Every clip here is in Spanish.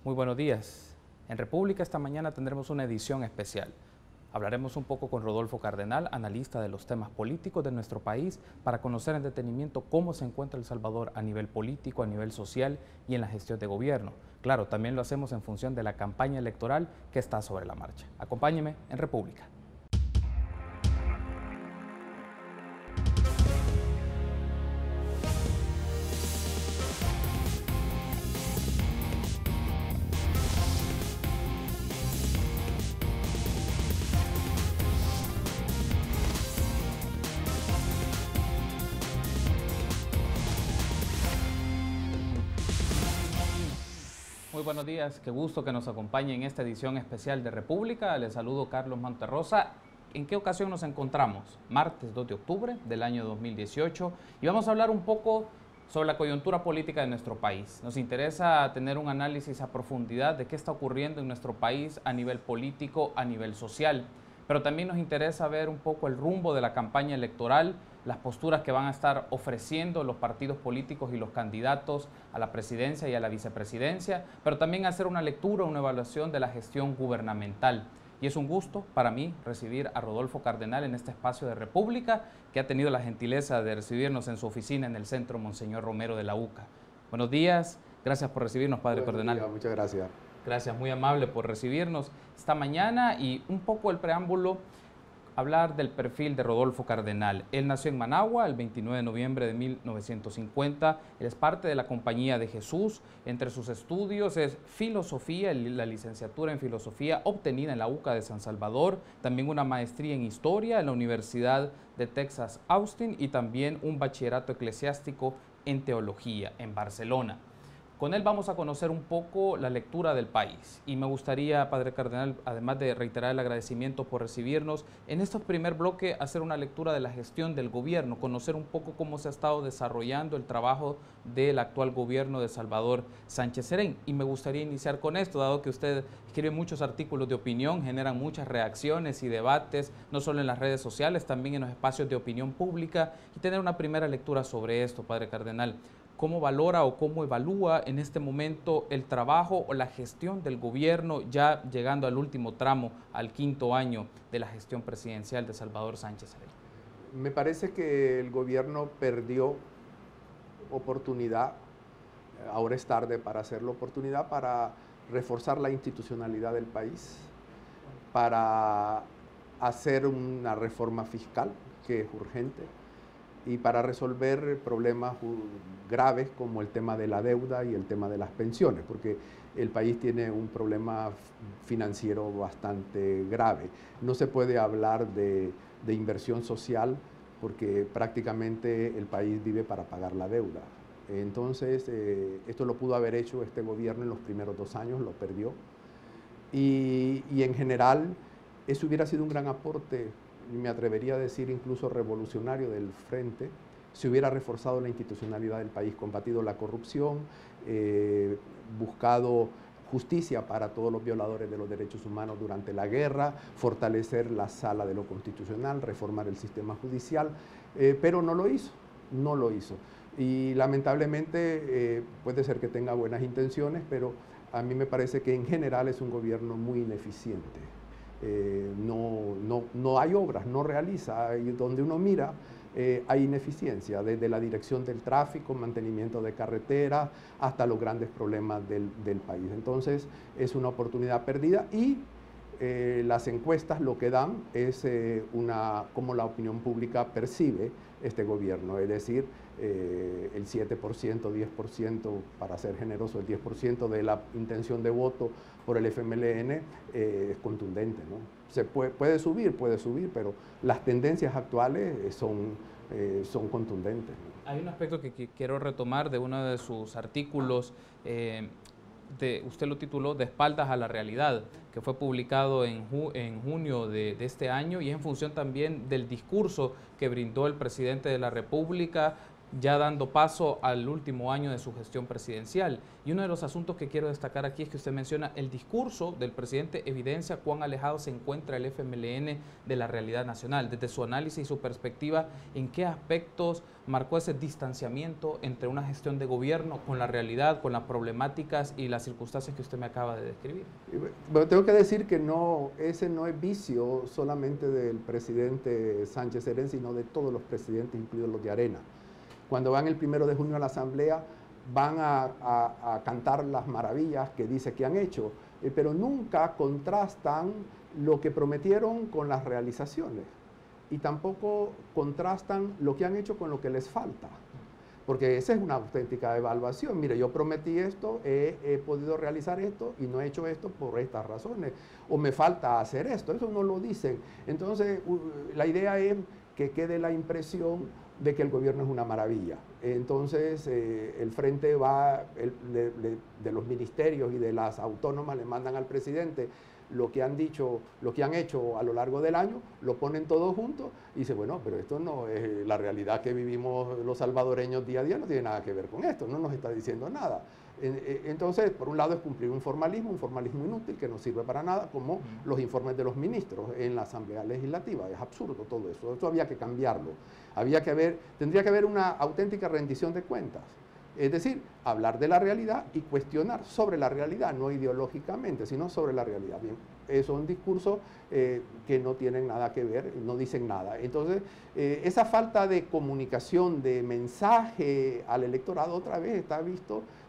Muy buenos días. En República esta mañana tendremos una edición especial. Hablaremos un poco con Rodolfo Cardenal, analista de los temas políticos de nuestro país, para conocer en detenimiento cómo se encuentra El Salvador a nivel político, a nivel social y en la gestión de gobierno. Claro, también lo hacemos en función de la campaña electoral que está sobre la marcha. Acompáñeme en República. Muy buenos días, qué gusto que nos acompañe en esta edición especial de República. Les saludo Carlos Monterrosa. ¿En qué ocasión nos encontramos? Martes 2 de octubre del año 2018 y vamos a hablar un poco sobre la coyuntura política de nuestro país. Nos interesa tener un análisis a profundidad de qué está ocurriendo en nuestro país a nivel político, a nivel social, pero también nos interesa ver un poco el rumbo de la campaña electoral, las posturas que van a estar ofreciendo los partidos políticos y los candidatos a la presidencia y a la vicepresidencia, pero también hacer una lectura, una evaluación de la gestión gubernamental. Y es un gusto para mí recibir a Rodolfo Cardenal en este espacio de República, que ha tenido la gentileza de recibirnos en su oficina en el Centro Monseñor Romero de la UCA. Buenos días, gracias por recibirnos, Padre Cardenal. Días, muchas gracias. Gracias, muy amable por recibirnos esta mañana y un poco el preámbulo, hablar del perfil de Rodolfo Cardenal. Él nació en Managua el 29 de noviembre de 1950, él es parte de la Compañía de Jesús. Entre sus estudios es filosofía, la licenciatura en filosofía obtenida en la UCA de San Salvador, también una maestría en historia en la Universidad de Texas Austin y también un bachillerato eclesiástico en teología en Barcelona. Con él vamos a conocer un poco la lectura del país y me gustaría, Padre Cardenal, además de reiterar el agradecimiento por recibirnos, en este primer bloque hacer una lectura de la gestión del gobierno, conocer un poco cómo se ha estado desarrollando el trabajo del actual gobierno de Salvador Sánchez Serén. Y me gustaría iniciar con esto, dado que usted escribe muchos artículos de opinión, generan muchas reacciones y debates, no solo en las redes sociales, también en los espacios de opinión pública, y tener una primera lectura sobre esto, Padre Cardenal. ¿Cómo valora o cómo evalúa en este momento el trabajo o la gestión del gobierno, ya llegando al último tramo, al quinto año de la gestión presidencial de Salvador Sánchez Serén? Me parece que el gobierno perdió oportunidad, ahora es tarde para hacerlo, oportunidad para reforzar la institucionalidad del país, para hacer una reforma fiscal que es urgente, y para resolver problemas graves como el tema de la deuda y el tema de las pensiones, porque el país tiene un problema financiero bastante grave. No se puede hablar de inversión social porque prácticamente el país vive para pagar la deuda. Entonces, esto lo pudo haber hecho este gobierno en los primeros 2 años, lo perdió. Y en general, eso hubiera sido un gran aporte, me atrevería a decir incluso revolucionario del frente, si hubiera reforzado la institucionalidad del país, combatido la corrupción, buscado justicia para todos los violadores de los derechos humanos durante la guerra, fortalecer la sala de lo constitucional, reformar el sistema judicial, pero no lo hizo, no lo hizo. Y lamentablemente puede ser que tenga buenas intenciones, pero a mí me parece que en general es un gobierno muy ineficiente. No hay obras, no realiza, y donde uno mira hay ineficiencia, desde la dirección del tráfico, mantenimiento de carreteras, hasta los grandes problemas del país. Entonces es una oportunidad perdida y las encuestas lo que dan es cómo la opinión pública percibe este gobierno, es decir, el 7%, 10%, para ser generoso, el 10% de la intención de voto por el FMLN es contundente, ¿no? Se puede subir, pero las tendencias actuales son contundentes, ¿no? Hay un aspecto que quiero retomar de uno de sus artículos, usted lo tituló De espaldas a la realidad, que fue publicado en junio de este año, y es en función también del discurso que brindó el presidente de la República ya dando paso al último año de su gestión presidencial. Y uno de los asuntos que quiero destacar aquí es que usted menciona el discurso del presidente evidencia cuán alejado se encuentra el FMLN de la realidad nacional. Desde su análisis y su perspectiva, ¿en qué aspectos marcó ese distanciamiento entre una gestión de gobierno con la realidad, con las problemáticas y las circunstancias que usted me acaba de describir? Bueno, tengo que decir que ese no es vicio solamente del presidente Sánchez Serén, sino de todos los presidentes, incluidos los de Arena. Cuando van el 1 de junio a la Asamblea, van a cantar las maravillas que dice que han hecho, pero nunca contrastan lo que prometieron con las realizaciones y tampoco contrastan lo que han hecho con lo que les falta, porque esa es una auténtica evaluación. Mire, yo prometí esto, he podido realizar esto y no he hecho esto por estas razones, o me falta hacer esto, eso no lo dicen. Entonces, la idea es que quede la impresión de que el gobierno es una maravilla. Entonces, el frente va, de los ministerios y de las autónomas le mandan al presidente lo que han dicho, lo que han hecho a lo largo del año, lo ponen todos juntos y dice, bueno, pero esto no es la realidad que vivimos los salvadoreños día a día, no tiene nada que ver con esto, no nos está diciendo nada. Entonces, por un lado es cumplir un formalismo inútil que no sirve para nada, como los informes de los ministros en la Asamblea Legislativa. Es absurdo todo eso, eso había que cambiarlo. Tendría que haber una auténtica rendición de cuentas. Es decir, hablar de la realidad y cuestionar sobre la realidad, no ideológicamente, sino sobre la realidad. Bien, son discursos que no tienen nada que ver, no dicen nada. Entonces, esa falta de comunicación, de mensaje al electorado, otra vez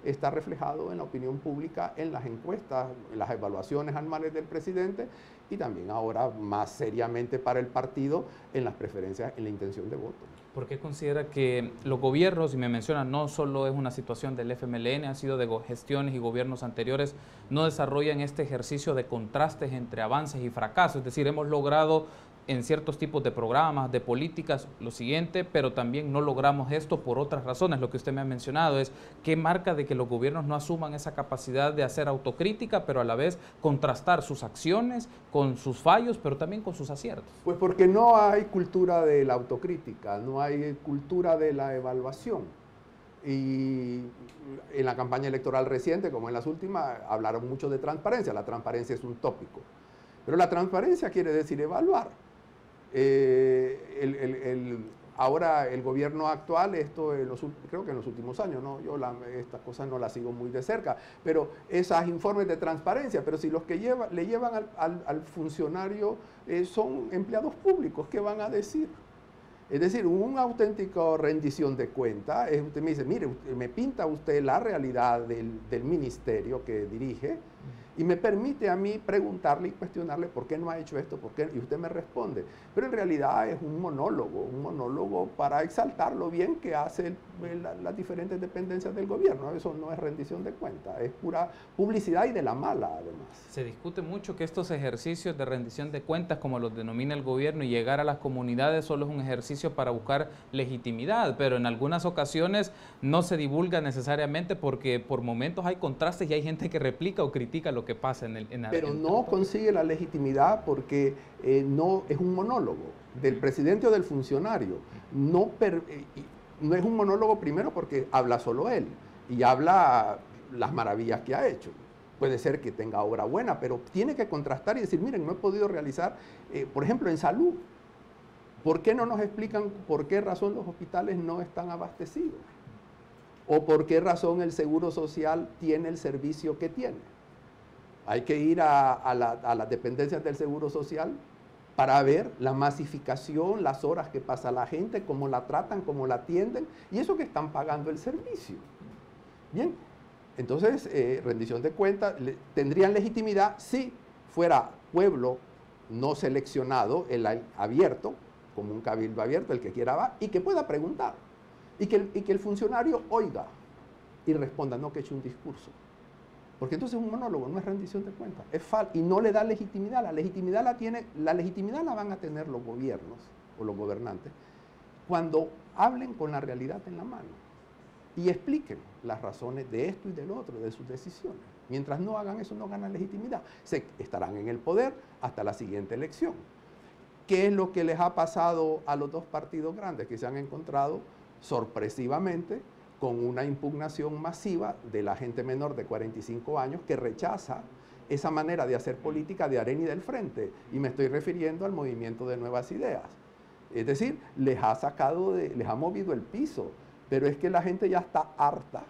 está reflejado en la opinión pública, en las encuestas, en las evaluaciones anuales del presidente y también ahora más seriamente para el partido en las preferencias, en la intención de voto. ¿Por qué considera que los gobiernos, y me menciona, no solo es una situación del FMLN, ha sido de gestiones y gobiernos anteriores, no desarrollan este ejercicio de contrastes entre avances y fracasos? Es decir, hemos logrado en ciertos tipos de programas, de políticas, lo siguiente, pero también no logramos esto por otras razones. Lo que usted me ha mencionado es qué marca de que los gobiernos no asuman esa capacidad de hacer autocrítica, pero a la vez contrastar sus acciones con sus fallos, pero también con sus aciertos. Pues porque no hay cultura de la autocrítica, no hay cultura de la evaluación. Y en la campaña electoral reciente, como en las últimas, hablaron mucho de transparencia. La transparencia es un tópico. Pero la transparencia quiere decir evaluar. Ahora el gobierno actual, creo que en los últimos años, ¿no? Yo estas cosas no las sigo muy de cerca, pero esos informes de transparencia, pero si los que le llevan al funcionario son empleados públicos, ¿qué van a decir? Es decir, una auténtica rendición de cuentas, usted me dice, mire, me pinta usted la realidad del ministerio que dirige, y me permite a mí preguntarle y cuestionarle por qué no ha hecho esto, por qué, y usted me responde. Pero en realidad es un monólogo para exaltar lo bien que hacen las diferentes dependencias del gobierno. Eso no es rendición de cuentas, es pura publicidad y de la mala, además. Se discute mucho que estos ejercicios de rendición de cuentas, como los denomina el gobierno, y llegar a las comunidades solo es un ejercicio para buscar legitimidad, pero en algunas ocasiones no se divulga necesariamente porque por momentos hay contrastes y hay gente que replica o critica lo que pasa Pero no consigue la legitimidad porque no es un monólogo del presidente o del funcionario. No es un monólogo primero porque habla solo él y habla las maravillas que ha hecho. Puede ser que tenga obra buena, pero tiene que contrastar y decir, miren, no he podido realizar, por ejemplo, en salud. ¿Por qué no nos explican por qué razón los hospitales no están abastecidos? ¿O por qué razón el Seguro Social tiene el servicio que tiene? Hay que ir a las dependencias del Seguro Social para ver la masificación, las horas que pasa la gente, cómo la tratan, cómo la atienden, y eso que están pagando el servicio. Bien, entonces, rendición de cuentas, tendrían legitimidad si fuera pueblo no seleccionado, el abierto, como un cabildo abierto, el que quiera va, y que pueda preguntar, y que el funcionario oiga y responda, no que eche un discurso. Porque entonces un monólogo no es rendición de cuentas, y no le da legitimidad. La legitimidad la van a tener los gobiernos o los gobernantes cuando hablen con la realidad en la mano y expliquen las razones de esto y del otro, de sus decisiones. Mientras no hagan eso, no ganan legitimidad. Estarán en el poder hasta la siguiente elección. ¿Qué es lo que les ha pasado a los dos partidos grandes que se han encontrado sorpresivamente, con una impugnación masiva de la gente menor de 45 años que rechaza esa manera de hacer política de Arena y del Frente. Y me estoy refiriendo al movimiento de Nuevas Ideas. Es decir, les ha movido el piso, pero es que la gente ya está harta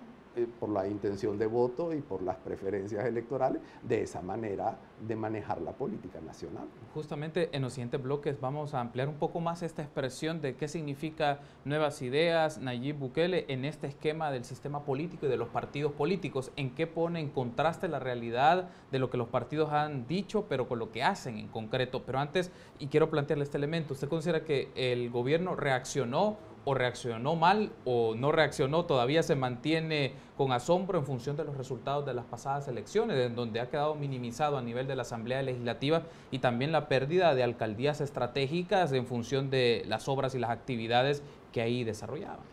por la intención de voto y por las preferencias electorales de esa manera de manejar la política nacional. Justamente en los siguientes bloques vamos a ampliar un poco más esta expresión de qué significa Nuevas Ideas, Nayib Bukele, en este esquema del sistema político y de los partidos políticos, en qué pone en contraste la realidad de lo que los partidos han dicho, pero con lo que hacen en concreto. Pero antes, y quiero plantearle este elemento, ¿usted considera que el gobierno reaccionó o reaccionó mal o no reaccionó, todavía se mantiene con asombro en función de los resultados de las pasadas elecciones, en donde ha quedado minimizado a nivel de la Asamblea Legislativa y también la pérdida de alcaldías estratégicas en función de las obras y las actividades que ahí desarrollaban?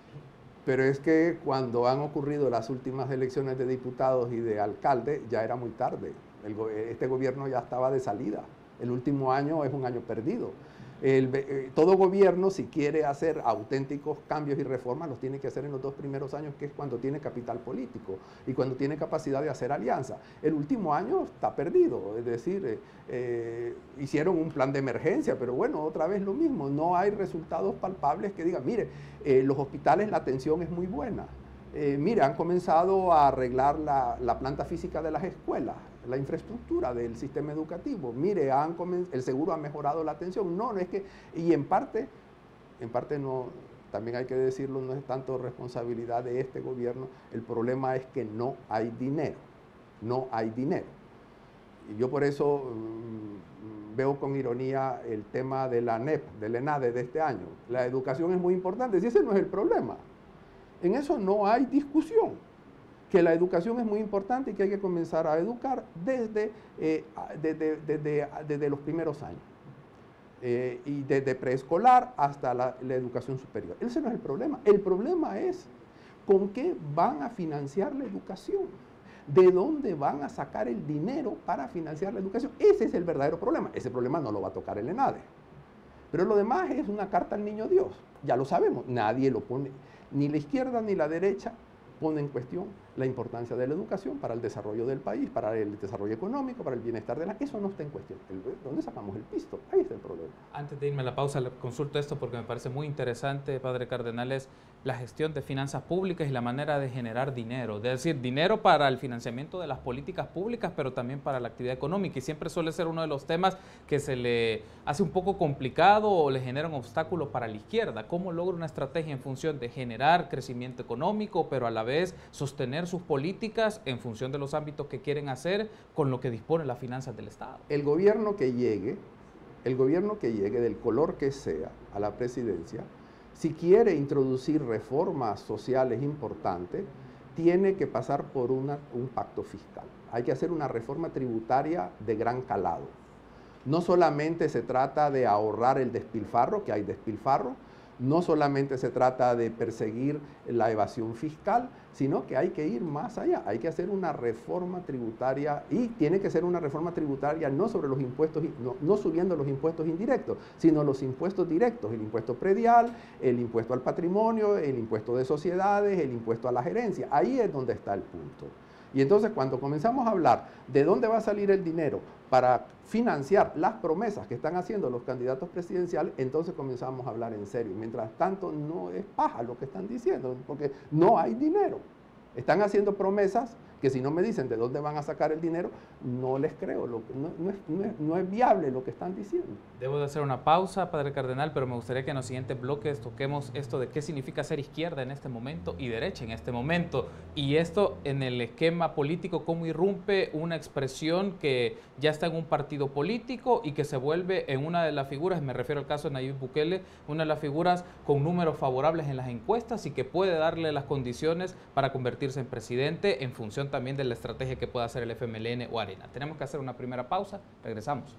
Pero es que cuando han ocurrido las últimas elecciones de diputados y de alcalde, ya era muy tarde. Este gobierno ya estaba de salida. El último año es un año perdido. Todo gobierno, si quiere hacer auténticos cambios y reformas, los tiene que hacer en los 2 primeros años, que es cuando tiene capital político y cuando tiene capacidad de hacer alianza. El último año está perdido, es decir, hicieron un plan de emergencia, pero bueno, otra vez lo mismo, no hay resultados palpables que digan, mire, los hospitales la atención es muy buena. Mire, han comenzado a arreglar la planta física de las escuelas, la infraestructura del sistema educativo. Mire, el seguro ha mejorado la atención. No, es que, y en parte no, también hay que decirlo, no es tanto responsabilidad de este gobierno, el problema es que no hay dinero, no hay dinero. Y yo por eso veo con ironía el tema de la NEP, del ENADE de este año. La educación es muy importante, si ese no es el problema. En eso no hay discusión, que la educación es muy importante y que hay que comenzar a educar desde los primeros años, y desde preescolar hasta la educación superior. Ese no es el problema. El problema es con qué van a financiar la educación, de dónde van a sacar el dinero para financiar la educación. Ese es el verdadero problema. Ese problema no lo va a tocar el ENADE. Pero lo demás es una carta al niño Dios. Ya lo sabemos, nadie lo pone. Ni la izquierda ni la derecha pone en cuestión la importancia de la educación para el desarrollo del país, para el desarrollo económico, para el bienestar de la... Eso no está en cuestión. ¿Dónde sacamos el pisto? Ahí está el problema. Antes de irme a la pausa, le consulto esto porque me parece muy interesante, padre Cardenal, es la gestión de finanzas públicas y la manera de generar dinero. Es decir, dinero para el financiamiento de las políticas públicas, pero también para la actividad económica. Y siempre suele ser uno de los temas que se le hace un poco complicado o le genera un obstáculo para la izquierda. ¿Cómo logra una estrategia en función de generar crecimiento económico, pero a la vez sostener sus políticas en función de los ámbitos que quieren hacer con lo que dispone las finanzas del Estado? El gobierno que llegue, del color que sea, a la presidencia, si quiere introducir reformas sociales importantes, tiene que pasar por un pacto fiscal. Hay que hacer una reforma tributaria de gran calado. No solamente se trata de ahorrar el despilfarro, que hay despilfarro, no solamente se trata de perseguir la evasión fiscal, sino que hay que ir más allá. Hay que hacer una reforma tributaria y tiene que ser una reforma tributaria no sobre los impuestos, no subiendo los impuestos indirectos, sino los impuestos directos, el impuesto predial, el impuesto al patrimonio, el impuesto de sociedades, el impuesto a la gerencia. Ahí es donde está el punto. Y entonces cuando comenzamos a hablar de dónde va a salir el dinero para financiar las promesas que están haciendo los candidatos presidenciales, entonces comenzamos a hablar en serio. Mientras tanto no es paja lo que están diciendo, porque no hay dinero. Están haciendo promesas que si no me dicen de dónde van a sacar el dinero, no les creo, no es viable lo que están diciendo. Debo de hacer una pausa, padre Cardenal, pero me gustaría que en los siguientes bloques toquemos esto de qué significa ser izquierda en este momento y derecha en este momento. Y esto en el esquema político, cómo irrumpe una expresión que ya está en un partido político y que se vuelve en una de las figuras, me refiero al caso de Nayib Bukele, una de las figuras con números favorables en las encuestas y que puede darle las condiciones para convertirse en presidente en función también de la estrategia que pueda hacer el FMLN o Arena. Tenemos que hacer una primera pausa, regresamos.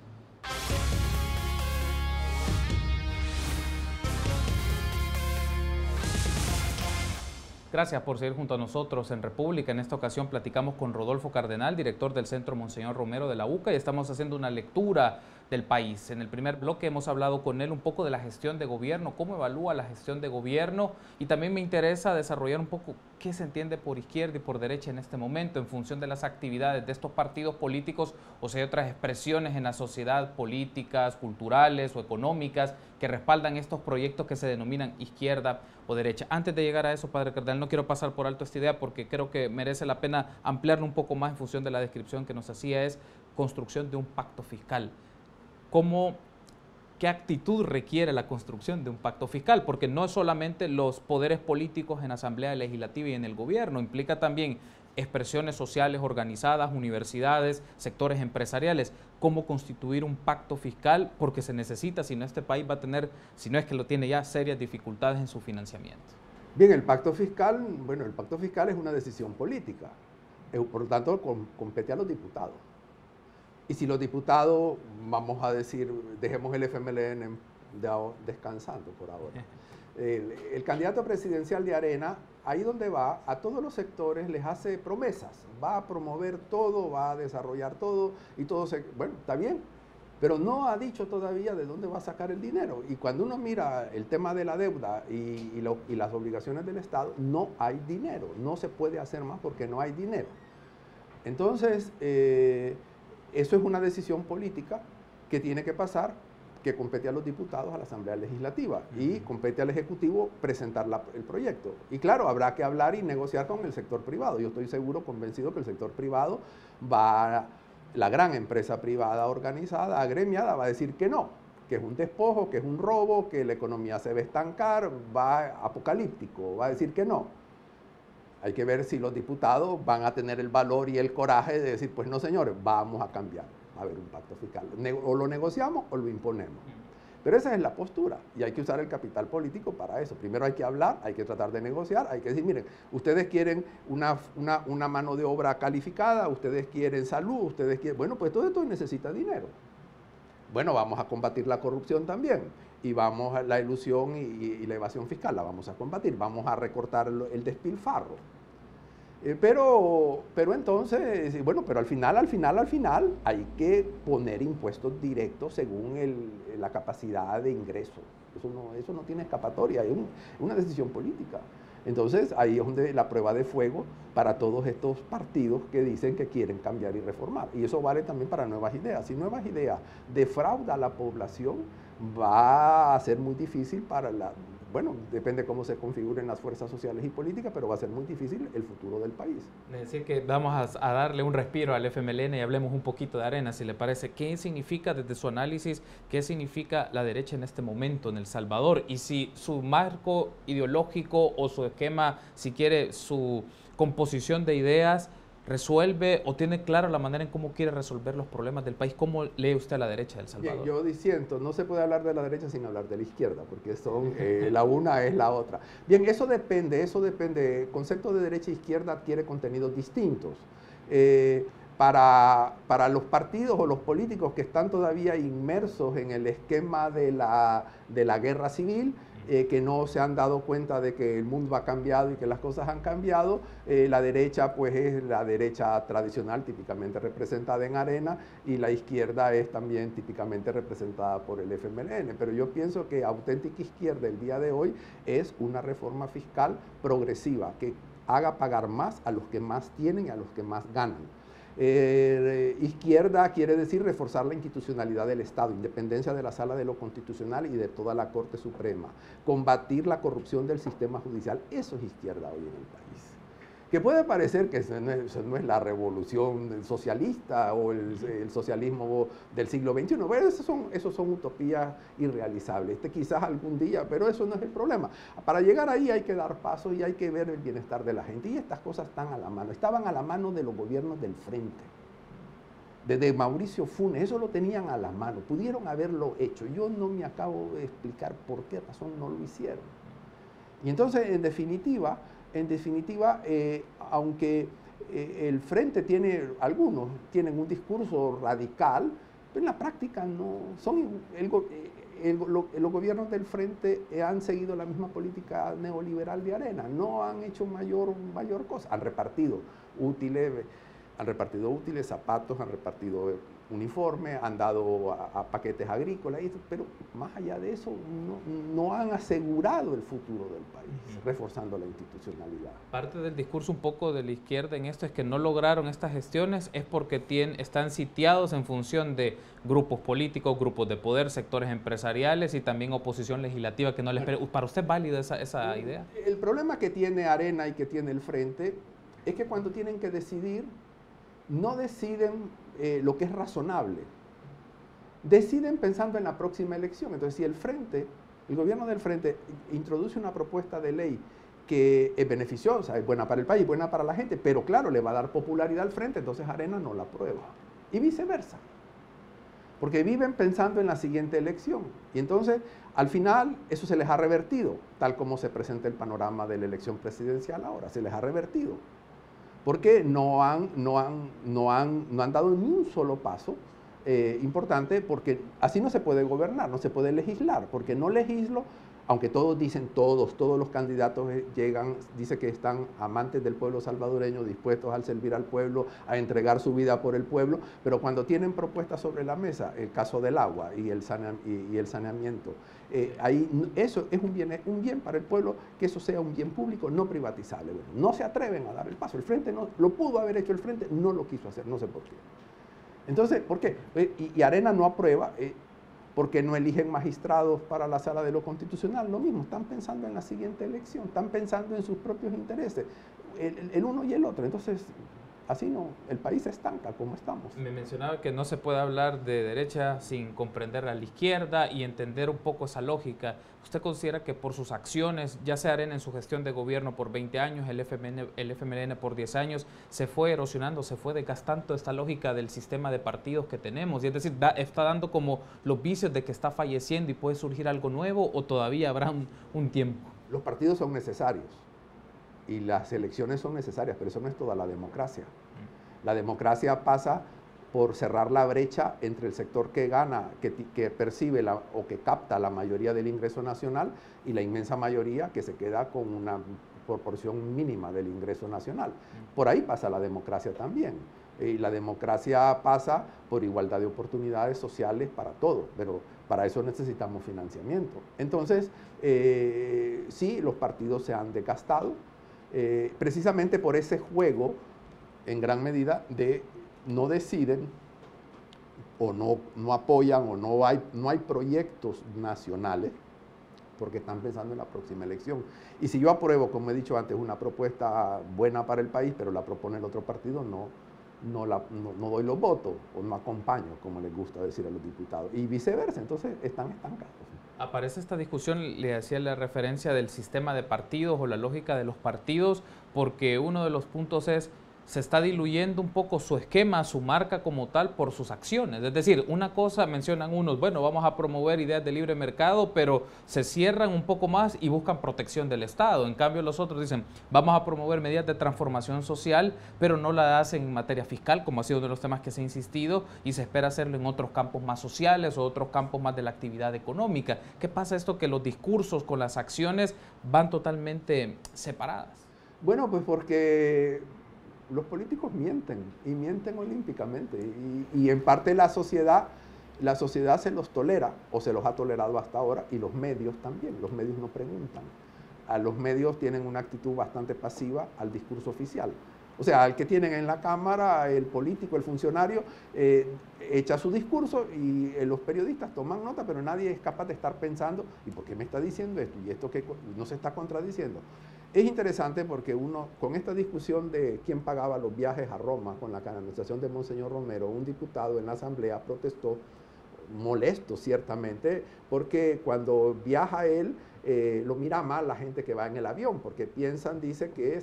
Gracias por seguir junto a nosotros en República. En esta ocasión platicamos con Rodolfo Cardenal, director del Centro Monseñor Romero de la UCA, y estamos haciendo una lectura del país. En el primer bloque hemos hablado con él un poco de la gestión de gobierno, cómo evalúa la gestión de gobierno, y también me interesa desarrollar un poco qué se entiende por izquierda y por derecha en este momento en función de las actividades de estos partidos políticos, o sea, otras expresiones en la sociedad, políticas, culturales o económicas, que respaldan estos proyectos que se denominan izquierda o derecha. Antes de llegar a eso, padre cardenal, no quiero pasar por alto esta idea porque creo que merece la pena ampliarlo un poco más en función de la descripción que nos hacía, es construcción de un pacto fiscal. ¿Qué actitud requiere la construcción de un pacto fiscal? Porque no es solamente los poderes políticos en la Asamblea Legislativa y en el gobierno, implica también expresiones sociales organizadas, universidades, sectores empresariales. ¿Cómo constituir un pacto fiscal? Porque se necesita, si no este país va a tener, si no es que lo tiene ya, serias dificultades en su financiamiento. Bien, el pacto fiscal, bueno, el pacto fiscal es una decisión política, por lo tanto compete a los diputados. Y si los diputados, vamos a decir, dejemos el FMLN descansando por ahora. El candidato presidencial de Arena, ahí donde va, a todos los sectores les hace promesas, va a promover todo, va a desarrollar todo, y todo bueno, está bien, pero no ha dicho todavía de dónde va a sacar el dinero. Y cuando uno mira el tema de la deuda y las obligaciones del Estado, no hay dinero, no se puede hacer más porque no hay dinero. Entonces, eso es una decisión política que tiene que pasar, que compete a los diputados, a la Asamblea Legislativa, y compete al Ejecutivo presentar el proyecto. Y claro, habrá que hablar y negociar con el sector privado. Yo estoy seguro, convencido que el sector privado la gran empresa privada organizada, agremiada, va a decir que no, que es un despojo, que es un robo, que la economía se va a estancar, va apocalíptico, va a decir que no. Hay que ver si los diputados van a tener el valor y el coraje de decir, pues no señores, vamos a cambiar, va a haber un pacto fiscal. O lo negociamos o lo imponemos. Pero esa es la postura y hay que usar el capital político para eso. Primero hay que hablar, hay que tratar de negociar, hay que decir, miren, ustedes quieren una mano de obra calificada, ustedes quieren salud, ustedes quieren... Bueno, pues todo esto necesita dinero. Bueno, vamos a combatir la corrupción también y vamos a la ilusión y la evasión fiscal, la vamos a combatir, vamos a recortar el despilfarro. Pero entonces, bueno, pero al final hay que poner impuestos directos según la capacidad de ingreso. Eso no tiene escapatoria, es una decisión política. Entonces, ahí es donde la prueba de fuego para todos estos partidos que dicen que quieren cambiar y reformar. Y eso vale también para Nuevas Ideas. Si Nuevas Ideas defrauda a la población, va a ser muy difícil bueno, depende cómo se configuren las fuerzas sociales y políticas, pero va a ser muy difícil el futuro del país. Es decir, que vamos a darle un respiro al FMLN y hablemos un poquito de Arena, si le parece. ¿Qué significa, desde su análisis, qué significa la derecha en este momento en El Salvador? Y si su marco ideológico o su esquema, si quiere, su composición de ideas, resuelve o tiene clara la manera en cómo quiere resolver los problemas del país. ¿Cómo lee usted a la derecha de El Salvador? Bien, yo diciendo, no se puede hablar de la derecha sin hablar de la izquierda, porque la una es la otra. Bien, eso depende. El concepto de derecha e izquierda adquiere contenidos distintos. Para los partidos o los políticos que están todavía inmersos en el esquema de la guerra civil, que no se han dado cuenta de que el mundo ha cambiado y que las cosas han cambiado, la derecha pues es la derecha tradicional, típicamente representada en Arena, y la izquierda es también típicamente representada por el FMLN. Pero yo pienso que auténtica izquierda el día de hoy es una reforma fiscal progresiva que haga pagar más a los que más tienen y a los que más ganan. Izquierda quiere decir reforzar la institucionalidad del Estado, independencia de la Sala de lo Constitucional y de toda la Corte Suprema, combatir la corrupción del sistema judicial. Eso es izquierda hoy en el país. Que puede parecer que eso no es la revolución socialista o el socialismo del siglo XXI. Bueno, esos son utopías irrealizables. Quizás algún día, pero eso no es el problema. Para llegar ahí hay que dar pasos y hay que ver el bienestar de la gente. Y estas cosas están a la mano. Estaban a la mano de los gobiernos del frente. Desde Mauricio Funes, eso lo tenían a la mano. Pudieron haberlo hecho. Yo no me acabo de explicar por qué razón no lo hicieron. Y entonces, en definitiva, aunque el frente algunos tienen un discurso radical, pero en la práctica no son. Los gobiernos del frente han seguido la misma política neoliberal de Arena, no han hecho mayor cosa, han repartido útiles. Han repartido útiles, zapatos, han repartido uniformes, han dado a paquetes agrícolas, pero más allá de eso no han asegurado el futuro del país, reforzando la institucionalidad. Parte del discurso un poco de la izquierda en esto es que no lograron estas gestiones es porque están sitiados en función de grupos políticos, grupos de poder, sectores empresariales y también oposición legislativa que no les... ¿Para usted es válida esa idea? El problema que tiene Arena y que tiene el Frente es que cuando tienen que decidir, no deciden lo que es razonable, deciden pensando en la próxima elección. Entonces, si el gobierno del Frente introduce una propuesta de ley que es beneficiosa, es buena para el país, buena para la gente, pero claro, le va a dar popularidad al Frente, entonces Arena no la aprueba. Y viceversa. Porque viven pensando en la siguiente elección. Y entonces, al final, eso se les ha revertido, tal como se presenta el panorama de la elección presidencial ahora, se les ha revertido. Porque no han dado ni un solo paso importante, porque así no se puede gobernar, no se puede legislar, porque no legislo, aunque todos dicen, todos los candidatos dicen que están amantes del pueblo salvadoreño, dispuestos a servir al pueblo, a entregar su vida por el pueblo, pero cuando tienen propuestas sobre la mesa, el caso del agua y el saneamiento, ahí eso es un bien para el pueblo, que eso sea un bien público no privatizable. Bueno, no se atreven a dar el paso. El Frente no lo pudo haber hecho, el Frente no lo quiso hacer, no sé por qué. Entonces, ¿por qué? Y Arena no aprueba. Porque no eligen magistrados para la Sala de lo Constitucional, lo mismo, están pensando en la siguiente elección, están pensando en sus propios intereses, el uno y el otro. Entonces, así no, el país se estanca como estamos. Me mencionaba que no se puede hablar de derecha sin comprender a la izquierda y entender un poco esa lógica. ¿Usted considera que por sus acciones, ya sea Arena en su gestión de gobierno por 20 años, el FMLN por 10 años, se fue erosionando, se fue desgastando esta lógica del sistema de partidos que tenemos? Y es decir, ¿está dando como los vicios de que está falleciendo y puede surgir algo nuevo o todavía habrá un tiempo? Los partidos son necesarios y las elecciones son necesarias, pero eso no es toda la democracia. La democracia pasa por cerrar la brecha entre el sector que gana, que percibe o que capta la mayoría del ingreso nacional y la inmensa mayoría que se queda con una proporción mínima del ingreso nacional. Por ahí pasa la democracia también. Y la democracia pasa por igualdad de oportunidades sociales para todos, pero para eso necesitamos financiamiento. Entonces, sí, los partidos se han desgastado, precisamente por ese juego, en gran medida, de no deciden o no apoyan o no hay proyectos nacionales porque están pensando en la próxima elección. Y si yo apruebo, como he dicho antes, una propuesta buena para el país, pero la propone el otro partido, no doy los votos o no acompaño, como les gusta decir a los diputados. Y viceversa, entonces están estancados. Aparece esta discusión, le hacía la referencia del sistema de partidos o la lógica de los partidos, porque uno de los puntos es se está diluyendo un poco su esquema, su marca como tal por sus acciones. Es decir, una cosa mencionan unos, bueno, vamos a promover ideas de libre mercado, pero se cierran un poco más y buscan protección del Estado. En cambio, los otros dicen, vamos a promover medidas de transformación social, pero no la hacen en materia fiscal, como ha sido uno de los temas que se ha insistido, y se espera hacerlo en otros campos más sociales o otros campos más de la actividad económica. ¿Qué pasa esto que los discursos con las acciones van totalmente separadas? Bueno, pues porque los políticos mienten, y mienten olímpicamente, y en parte la sociedad se los tolera, o se los ha tolerado hasta ahora, y los medios también. Los medios no preguntan. Los medios tienen una actitud bastante pasiva al discurso oficial. O sea, al que tienen en la Cámara, el político, el funcionario, echa su discurso y los periodistas toman nota, pero nadie es capaz de estar pensando, ¿y por qué me está diciendo esto? ¿Y esto qué no se está contradiciendo? Es interesante porque uno, con esta discusión de quién pagaba los viajes a Roma con la canonización de Monseñor Romero, un diputado en la Asamblea protestó, molesto ciertamente, porque cuando viaja él, lo mira mal la gente que va en el avión, porque piensan, dice, que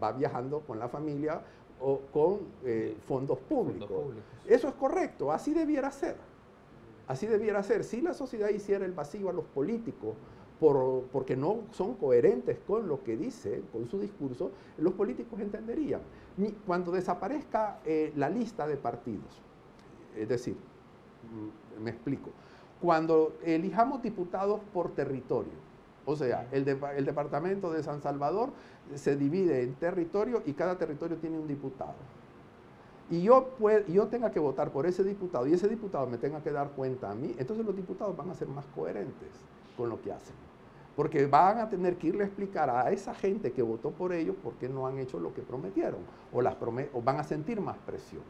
va viajando con la familia o con fondos públicos. Eso es correcto, así debiera ser. Así debiera ser. Si la sociedad hiciera el vacío a los políticos, porque no son coherentes con lo que dice, con su discurso, los políticos entenderían. Cuando desaparezca la lista de partidos, es decir, me explico, cuando elijamos diputados por territorio, o sea, el departamento de San Salvador se divide en territorio y cada territorio tiene un diputado. y yo tenga que votar por ese diputado y ese diputado me tenga que dar cuenta a mí, entonces los diputados van a ser más coherentes con lo que hacen. Porque van a tener que irle a explicar a esa gente que votó por ellos por qué no han hecho lo que prometieron, o van a sentir más presión.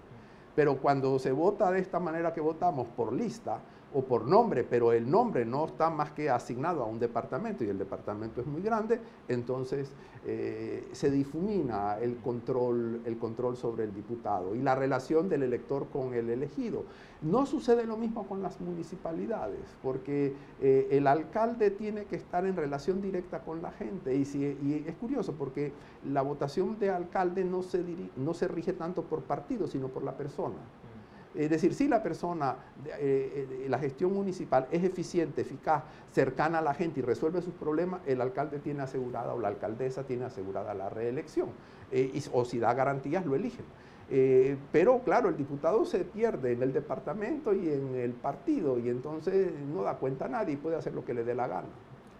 Pero cuando se vota de esta manera que votamos, por lista o por nombre, pero el nombre no está más que asignado a un departamento y el departamento es muy grande, entonces se difumina el control sobre el diputado y la relación del elector con el elegido. No sucede lo mismo con las municipalidades, porque el alcalde tiene que estar en relación directa con la gente. Y es curioso porque la votación de alcalde no se rige tanto por partido, sino por la persona. Es decir, si la persona, la gestión municipal es eficiente, eficaz, cercana a la gente y resuelve sus problemas, el alcalde tiene asegurada o la alcaldesa tiene asegurada la reelección. O si da garantías, lo eligen. Pero claro, el diputado se pierde en el departamento y en el partido y entonces no da cuenta a nadie y puede hacer lo que le dé la gana.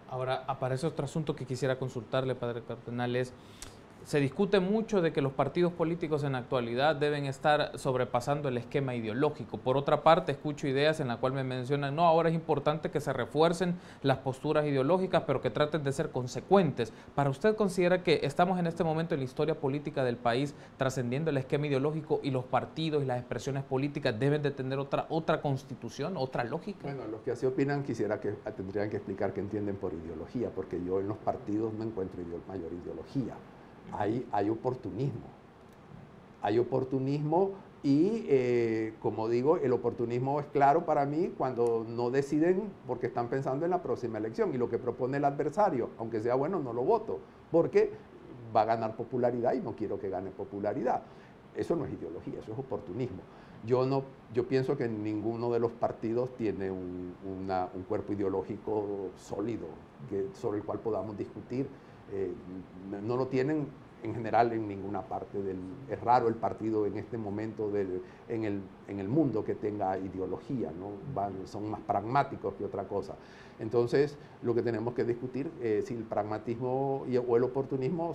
Ahora, aparece otro asunto que quisiera consultarle, padre cardenal, se discute mucho de que los partidos políticos en la actualidad deben estar sobrepasando el esquema ideológico. Por otra parte, escucho ideas en las cuales me mencionan, no, ahora es importante que se refuercen las posturas ideológicas, pero que traten de ser consecuentes. ¿Para usted considera que estamos en este momento en la historia política del país trascendiendo el esquema ideológico y los partidos y las expresiones políticas deben de tener otra constitución, otra lógica? Bueno, los que así opinan tendrían que explicar qué entienden por ideología, porque yo en los partidos no encuentro mayor ideología. Hay oportunismo. Hay oportunismo y, como digo, el oportunismo es claro para mí cuando no deciden porque están pensando en la próxima elección y lo que propone el adversario, aunque sea bueno, no lo voto, porque va a ganar popularidad y no quiero que gane popularidad. Eso no es ideología, eso es oportunismo. Yo pienso que ninguno de los partidos tiene un cuerpo ideológico sólido sobre el cual podamos discutir. No lo tienen en general en ninguna parte es raro el partido en este momento en el mundo que tenga ideología, ¿no? Son más pragmáticos que otra cosa. Entonces, lo que tenemos que discutir es si el pragmatismo o el oportunismo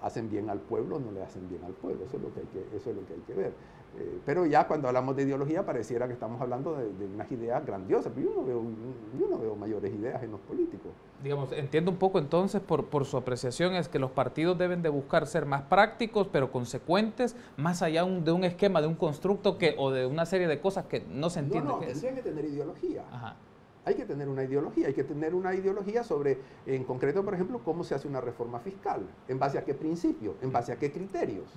hacen bien al pueblo o no le hacen bien al pueblo. Eso es lo que hay que ver. Pero ya cuando hablamos de ideología pareciera que estamos hablando de unas ideas grandiosas, pero yo no veo mayores ideas en los políticos. Digamos, entiendo un poco entonces por su apreciación es que los partidos deben de buscar ser más prácticos pero consecuentes, más allá de un esquema, de un constructo o de una serie de cosas que no se entiende. No, tendrían que tener ideología. Ajá. Hay que tener una ideología, sobre, en concreto, por ejemplo, cómo se hace una reforma fiscal, en base a qué principios, en base a qué criterios,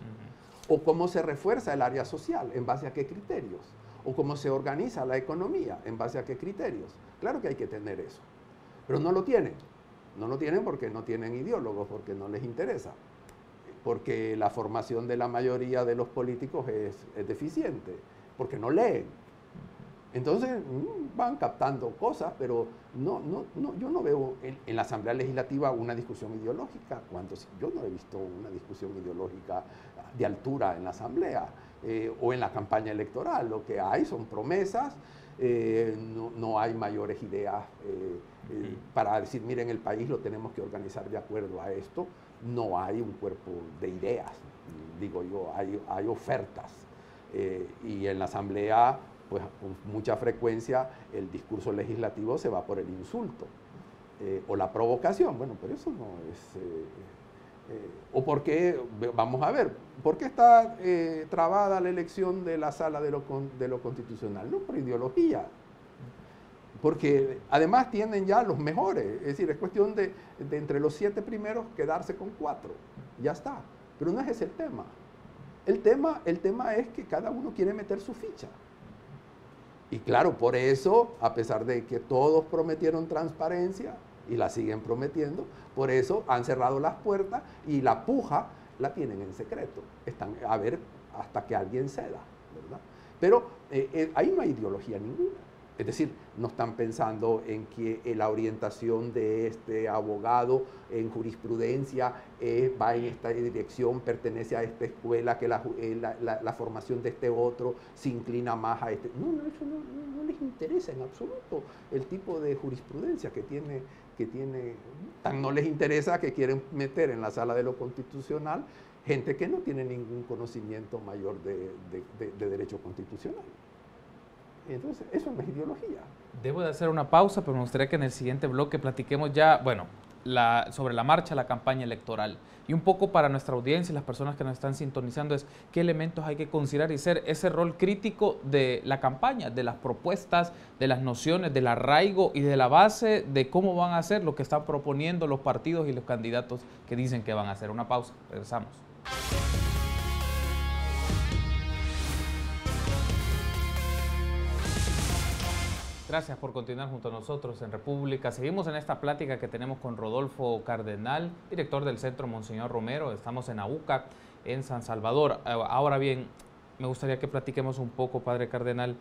o cómo se refuerza el área social, en base a qué criterios, o cómo se organiza la economía, en base a qué criterios. Claro que hay que tener eso, pero no lo tienen. No lo tienen porque no tienen ideólogos, porque no les interesa, porque la formación de la mayoría de los políticos es deficiente, porque no leen. Entonces van captando cosas, pero yo no veo en la Asamblea Legislativa una discusión ideológica. Yo no he visto una discusión ideológica de altura en la Asamblea o en la campaña electoral. Lo que hay son promesas, no hay mayores ideas para decir, miren, el país lo tenemos que organizar de acuerdo a esto. No hay un cuerpo de ideas, digo yo, hay ofertas. Y en la Asamblea, pues con mucha frecuencia el discurso legislativo se va por el insulto o la provocación. Bueno, pero eso no es... o por qué, vamos a ver, ¿por qué está trabada la elección de la sala de lo constitucional? No por ideología, porque además tienen ya los mejores, es decir, es cuestión de entre los 7 primeros quedarse con 4, ya está, pero no es ese el tema. El tema es que cada uno quiere meter su ficha. Y claro, por eso, a pesar de que todos prometieron transparencia y la siguen prometiendo, por eso han cerrado las puertas y la puja la tienen en secreto. Están a ver hasta que alguien ceda, ¿verdad? Pero ahí no hay ideología ninguna. Es decir, no están pensando en que la orientación de este abogado en jurisprudencia va en esta dirección, pertenece a esta escuela, que la formación de este otro se inclina más a este. Eso no les interesa en absoluto el tipo de jurisprudencia que tiene, tan no les interesa que quieren meter en la sala de lo constitucional gente que no tiene ningún conocimiento mayor de derecho constitucional. Entonces, eso no es ideología. Debo de hacer una pausa, pero me gustaría que en el siguiente bloque platiquemos ya, bueno, sobre la marcha, la campaña electoral. Y un poco para nuestra audiencia y las personas que nos están sintonizando es qué elementos hay que considerar y ser ese rol crítico de la campaña, de las propuestas, de las nociones, del arraigo y de la base de cómo van a hacer lo que están proponiendo los partidos y los candidatos que dicen que van a hacer. Una pausa, regresamos. Gracias por continuar junto a nosotros en República. Seguimos en esta plática que tenemos con Rodolfo Cardenal, director del Centro Monseñor Romero. Estamos en AUCA, en San Salvador. Ahora bien, me gustaría que platiquemos un poco, Padre Cardenal,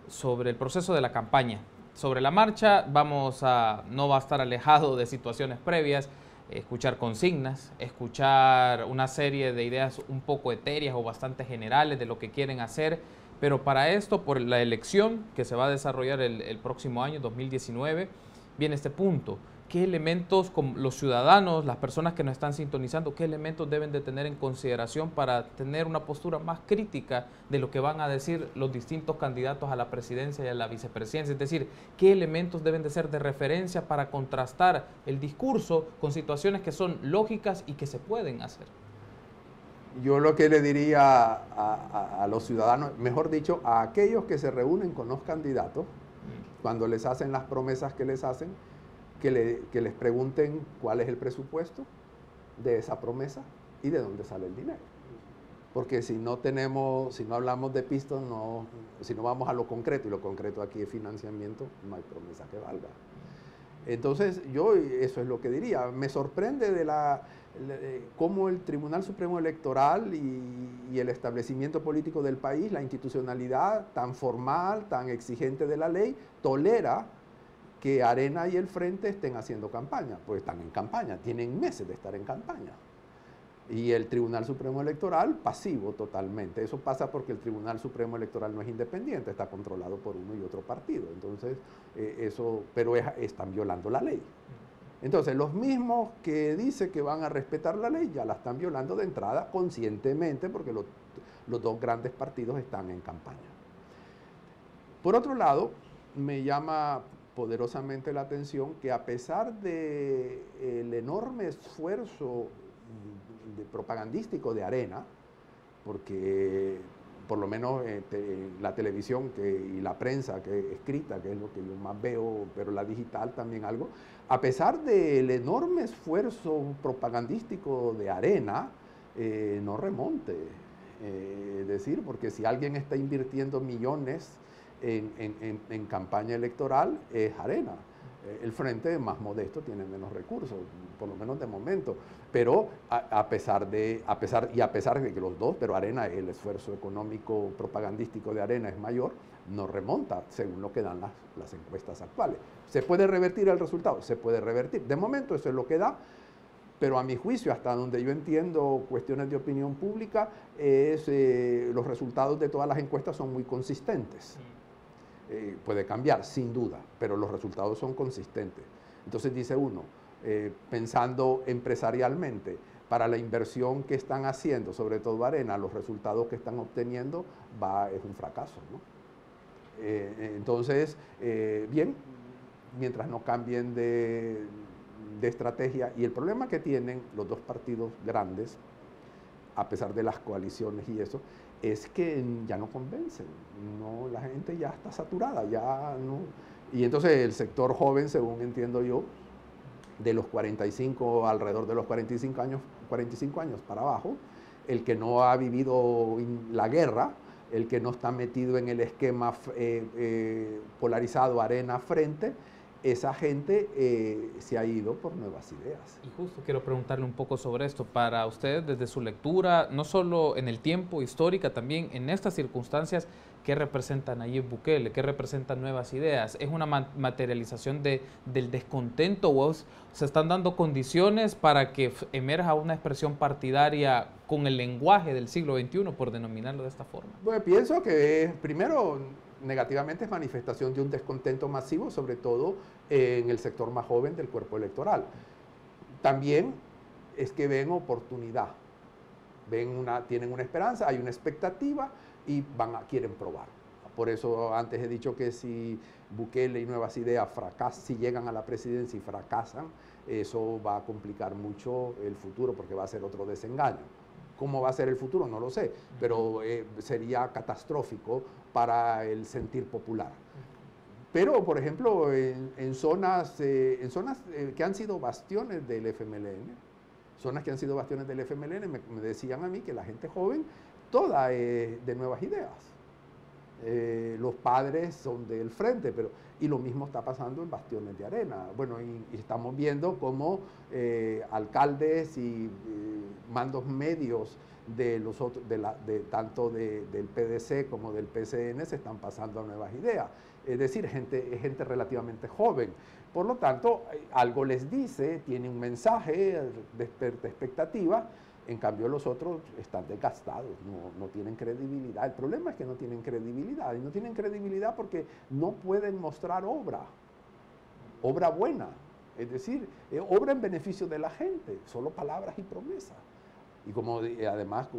sobre el proceso de la campaña. Sobre la marcha, no va a estar alejado de situaciones previas, escuchar consignas, escuchar una serie de ideas un poco etéreas o bastante generales de lo que quieren hacer. Pero para esto, por la elección que se va a desarrollar el próximo año, 2019, viene este punto. ¿Qué elementos, como los ciudadanos, las personas que nos están sintonizando, qué elementos deben de tener en consideración para tener una postura más crítica de lo que van a decir los distintos candidatos a la presidencia y a la vicepresidencia? Es decir, ¿qué elementos deben de ser de referencia para contrastar el discurso con situaciones que son lógicas y que se pueden hacer? Yo lo que le diría a los ciudadanos, mejor dicho, a aquellos que se reúnen con los candidatos, cuando les hacen las promesas que les hacen, que les pregunten cuál es el presupuesto de esa promesa y de dónde sale el dinero. Porque si no hablamos de pistas, si no vamos a lo concreto, y lo concreto aquí es financiamiento, no hay promesa que valga. Entonces, yo eso es lo que diría. Me sorprende cómo el Tribunal Supremo Electoral y el establecimiento político del país, la institucionalidad tan formal, tan exigente de la ley, tolera que Arena y el Frente estén haciendo campaña. Pues están en campaña, tienen meses de estar en campaña. Y el Tribunal Supremo Electoral, pasivo totalmente. Eso pasa porque el Tribunal Supremo Electoral no es independiente, está controlado por uno y otro partido. Entonces, pero están violando la ley. Entonces, los mismos que dicen que van a respetar la ley, ya la están violando de entrada conscientemente, porque los dos grandes partidos están en campaña. Por otro lado, me llama poderosamente la atención que a pesar del enorme esfuerzo propagandístico de Arena, porque por lo menos la televisión y la prensa escrita, que es lo que yo más veo, pero la digital también algo, a pesar del enorme esfuerzo propagandístico de Arena, no remonte. Es decir, porque si alguien está invirtiendo millones en campaña electoral, es Arena. El Frente más modesto tiene menos recursos, por lo menos de momento, pero a pesar de que los dos, pero Arena, el esfuerzo económico propagandístico de Arena es mayor, no remonta según lo que dan las encuestas actuales. ¿Se puede revertir el resultado? Se puede revertir. De momento eso es lo que da, pero a mi juicio, hasta donde yo entiendo cuestiones de opinión pública, los resultados de todas las encuestas son muy consistentes. Puede cambiar, sin duda, pero los resultados son consistentes. Entonces dice uno, pensando empresarialmente, para la inversión que están haciendo, sobre todo Arena, los resultados que están obteniendo es un fracaso, ¿no? Entonces, bien, mientras no cambien de estrategia, y el problema que tienen los dos partidos grandes, a pesar de las coaliciones y eso, es que ya no convencen, la gente ya está saturada, ya no. Y entonces el sector joven, según entiendo yo, de los 45, alrededor de los 45 años para abajo, el que no ha vivido la guerra, el que no está metido en el esquema polarizado Arena-Frente, esa gente se ha ido por nuevas ideas. Y justo quiero preguntarle un poco sobre esto. Para usted, desde su lectura, no solo en el tiempo, histórica, también en estas circunstancias, ¿qué representan Nayib Bukele? ¿Qué representan nuevas ideas? ¿Es una materialización del descontento o se están dando condiciones para que emerja una expresión partidaria con el lenguaje del siglo XXI, por denominarlo de esta forma? Bueno, pienso que primero, negativamente, es manifestación de un descontento masivo, sobre todo en el sector más joven del cuerpo electoral. También es que ven oportunidad tienen una esperanza, hay una expectativa y quieren probar. Por eso antes he dicho que si Bukele y Nuevas Ideas si llegan a la presidencia y fracasan, eso va a complicar mucho el futuro porque va a ser otro desengaño. ¿Cómo va a ser el futuro? No lo sé, pero sería catastrófico para el sentir popular. Pero, por ejemplo, en zonas que han sido bastiones del FMLN, me decían a mí que la gente joven toda es de Nuevas Ideas. Los padres son del frente, y lo mismo está pasando en bastiones de Arena. Bueno, y estamos viendo cómo alcaldes y mandos medios tanto del PDC como del PCN se están pasando a Nuevas Ideas. Es decir, gente relativamente joven. Por lo tanto, algo les dice, tiene un mensaje, despierta expectativa. En cambio, los otros están desgastados, no tienen credibilidad. El problema es que no tienen credibilidad, y no tienen credibilidad porque no pueden mostrar obra buena, es decir, obra en beneficio de la gente, solo palabras y promesas. Y como además,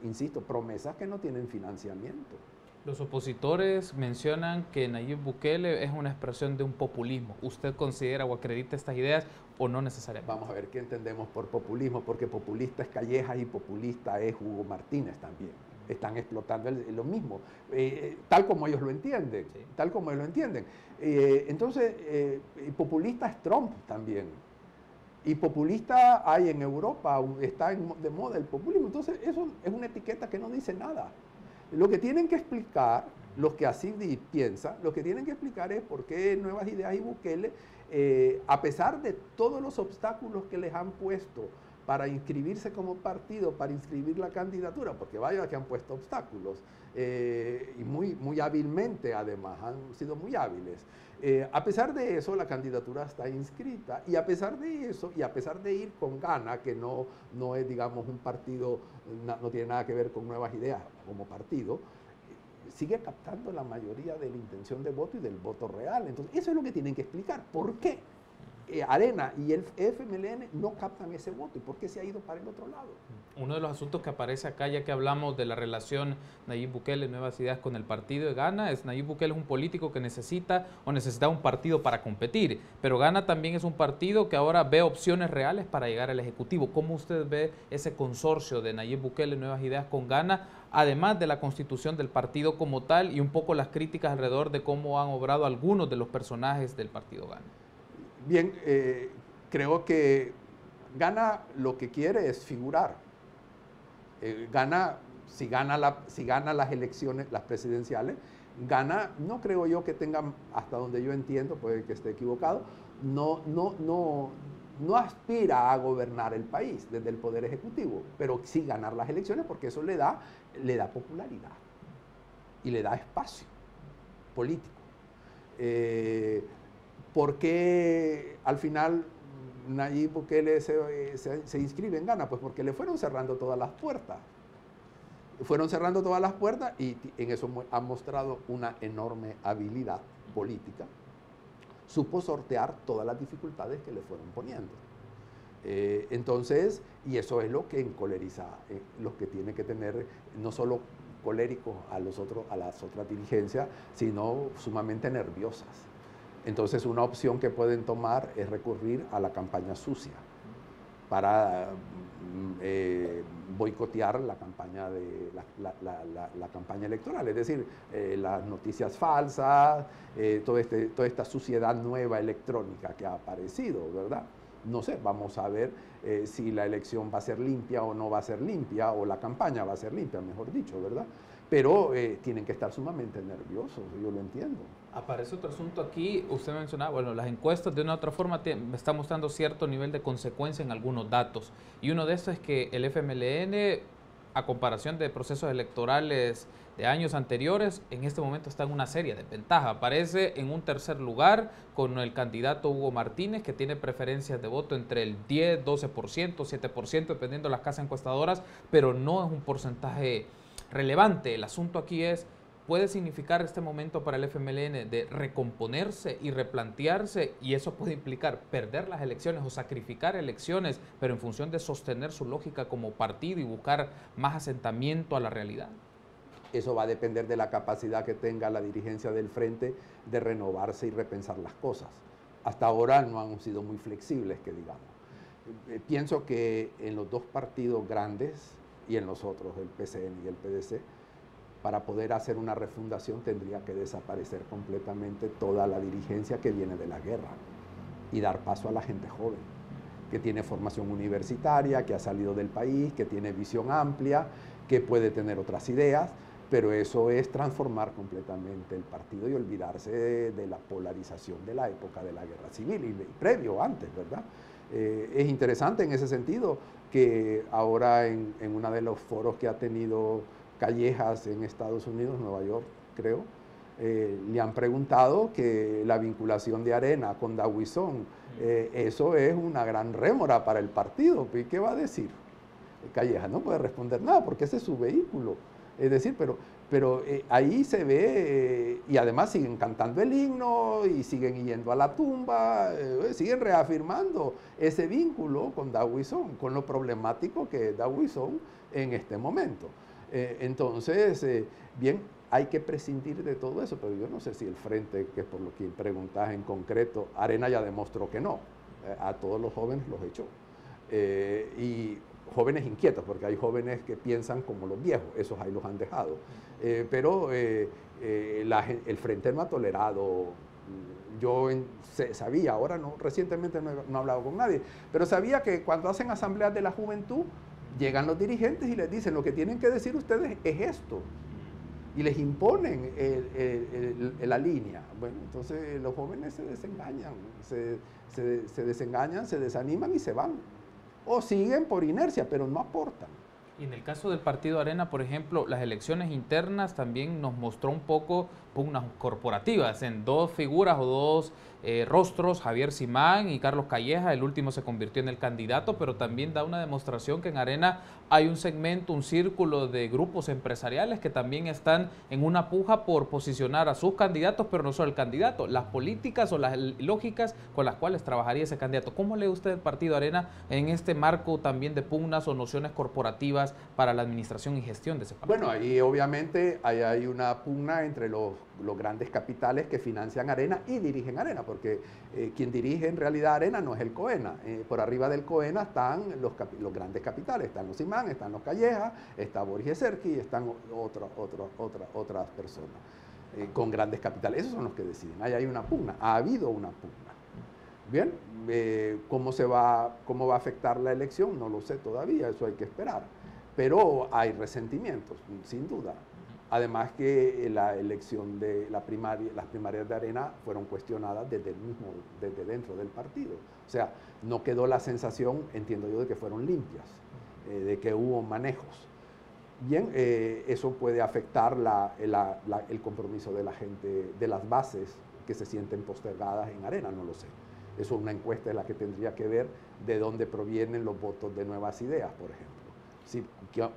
insisto, promesas que no tienen financiamiento. Los opositores mencionan que Nayib Bukele es una expresión de un populismo. ¿Usted considera o acredita estas ideas o no necesariamente? Vamos a ver qué entendemos por populismo, porque populista es Callejas y populista es Hugo Martínez también. Están explotando lo mismo, tal como ellos lo entienden, sí. Tal como ellos lo entienden. Entonces, populista es Trump también. Y populista hay en Europa, está de moda el populismo. Entonces, eso es una etiqueta que no dice nada. Lo que tienen que explicar, los que así piensan, lo que tienen que explicar es por qué Nuevas Ideas y Bukele, a pesar de todos los obstáculos que les han puesto para inscribirse como partido, para inscribir la candidatura, porque vaya que han puesto obstáculos, y muy hábilmente además, han sido muy hábiles. A pesar de eso, la candidatura está inscrita, y a pesar de eso, y a pesar de ir con Gana, que no es, digamos, un partido, no tiene nada que ver con Nuevas Ideas como partido, sigue captando la mayoría de la intención de voto y del voto real. Entonces, eso es lo que tienen que explicar. ¿Por qué Arena y el FMLN no captan ese voto y por qué se ha ido para el otro lado? Uno de los asuntos que aparece acá, ya que hablamos de la relación Nayib Bukele, Nuevas Ideas con el partido de Gana, es Nayib Bukele es un político que necesita un partido para competir, pero Gana también es un partido que ahora ve opciones reales para llegar al Ejecutivo. ¿Cómo usted ve ese consorcio de Nayib Bukele, Nuevas Ideas con Gana, además de la constitución del partido como tal y un poco las críticas alrededor de cómo han obrado algunos de los personajes del partido Gana? Bien, creo que Gana lo que quiere es figurar. Si gana las elecciones, las presidenciales, Gana, no creo yo que tenga, hasta donde yo entiendo, puede que esté equivocado, no aspira a gobernar el país desde el Poder Ejecutivo, pero sí ganar las elecciones porque eso le da popularidad y le da espacio político. ¿Por qué al final Nayib Bukele se inscribe en Gana? Pues porque le fueron cerrando todas las puertas. Y en eso ha mostrado una enorme habilidad política. Supo sortear todas las dificultades que le fueron poniendo. Entonces, y eso es lo que encoleriza, los que tiene que tener, no solo coléricos a las otras dirigencias, sino sumamente nerviosas. Entonces, una opción que pueden tomar es recurrir a la campaña sucia para boicotear la campaña la campaña electoral, es decir, las noticias falsas, toda esta suciedad nueva electrónica que ha aparecido, ¿verdad? No sé, vamos a ver si la elección va a ser limpia o no va a ser limpia, o la campaña va a ser limpia, mejor dicho, ¿verdad? Pero tienen que estar sumamente nerviosos, yo lo entiendo. Aparece otro asunto aquí, usted mencionaba, bueno, las encuestas de una u otra forma están mostrando cierto nivel de consecuencia en algunos datos, y uno de estos es que el FMLN, a comparación de procesos electorales de años anteriores, en este momento está en una seria desventaja. Aparece en un tercer lugar con el candidato Hugo Martínez, que tiene preferencias de voto entre el 10, 12%, 7%, dependiendo de las casas encuestadoras, pero no es un porcentaje relevante. El asunto aquí es ¿puede significar este momento para el FMLN de recomponerse y replantearse, y eso puede implicar perder las elecciones o sacrificar elecciones, pero en función de sostener su lógica como partido y buscar más asentamiento a la realidad? Eso va a depender de la capacidad que tenga la dirigencia del frente de renovarse y repensar las cosas. Hasta ahora no han sido muy flexibles, que digamos. Pienso que en los dos partidos grandes y en los otros, el PCN y el PDC, para poder hacer una refundación tendría que desaparecer completamente toda la dirigencia que viene de la guerra y dar paso a la gente joven, que tiene formación universitaria, que ha salido del país, que tiene visión amplia, que puede tener otras ideas, pero eso es transformar completamente el partido y olvidarse de la polarización de la época de la guerra civil y previo, antes, ¿verdad? Es interesante en ese sentido que ahora en uno de los foros que ha tenido Callejas en Estados Unidos, Nueva York, creo, le han preguntado que la vinculación de Arena con Dawison, eso es una gran rémora para el partido. ¿Y qué va a decir? Callejas no puede responder nada porque ese es su vehículo. Es decir, pero ahí se ve, y además siguen cantando el himno y siguen yendo a la tumba, siguen reafirmando ese vínculo con Dawison, con lo problemático que es Dawison en este momento. Entonces, bien, hay que prescindir de todo eso, pero yo no sé si el frente, que es por lo que preguntas en concreto, Arena ya demostró que no, a todos los jóvenes los echó. Y jóvenes inquietos, porque hay jóvenes que piensan como los viejos, esos ahí los han dejado. Pero el frente no ha tolerado, yo sabía, ahora no, recientemente no he hablado con nadie, pero sabía que cuando hacen asambleas de la juventud, llegan los dirigentes y les dicen, lo que tienen que decir ustedes es esto, y les imponen la línea. Bueno, entonces los jóvenes se desengañan, se desengañan, se desaniman y se van. O siguen por inercia, pero no aportan. Y en el caso del Partido Arena, por ejemplo, las elecciones internas también nos mostró un poco pugnas corporativas en dos figuras o dos rostros, Javier Simán y Carlos Calleja. El último se convirtió en el candidato, pero también da una demostración que en Arena hay un segmento, un círculo de grupos empresariales que también están en una puja por posicionar a sus candidatos, pero no solo el candidato, las políticas o las lógicas con las cuales trabajaría ese candidato. ¿Cómo lee usted el Partido Arena en este marco también de pugnas o nociones corporativas para la administración y gestión de ese partido? Bueno, ahí obviamente hay una pugna entre los grandes capitales que financian Arena y dirigen Arena, porque quien dirige en realidad Arena no es el COENA. Por arriba del COENA están los grandes capitales, están los Simán, están los Calleja, está Borges Serki, están otras personas con grandes capitales. Esos son los que deciden. Ahí hay una pugna, ha habido una pugna. Bien, ¿cómo va a afectar la elección? No lo sé todavía, eso hay que esperar. Pero hay resentimientos, sin duda. Además que la elección de las primarias de Arena fueron cuestionadas desde dentro del partido. O sea, no quedó la sensación, entiendo yo, de que fueron limpias, de que hubo manejos. Bien, eso puede afectar el compromiso de la gente, de las bases que se sienten postergadas en Arena, no lo sé. Eso es una encuesta de la que tendría que ver de dónde provienen los votos de Nuevas Ideas, por ejemplo. Sí,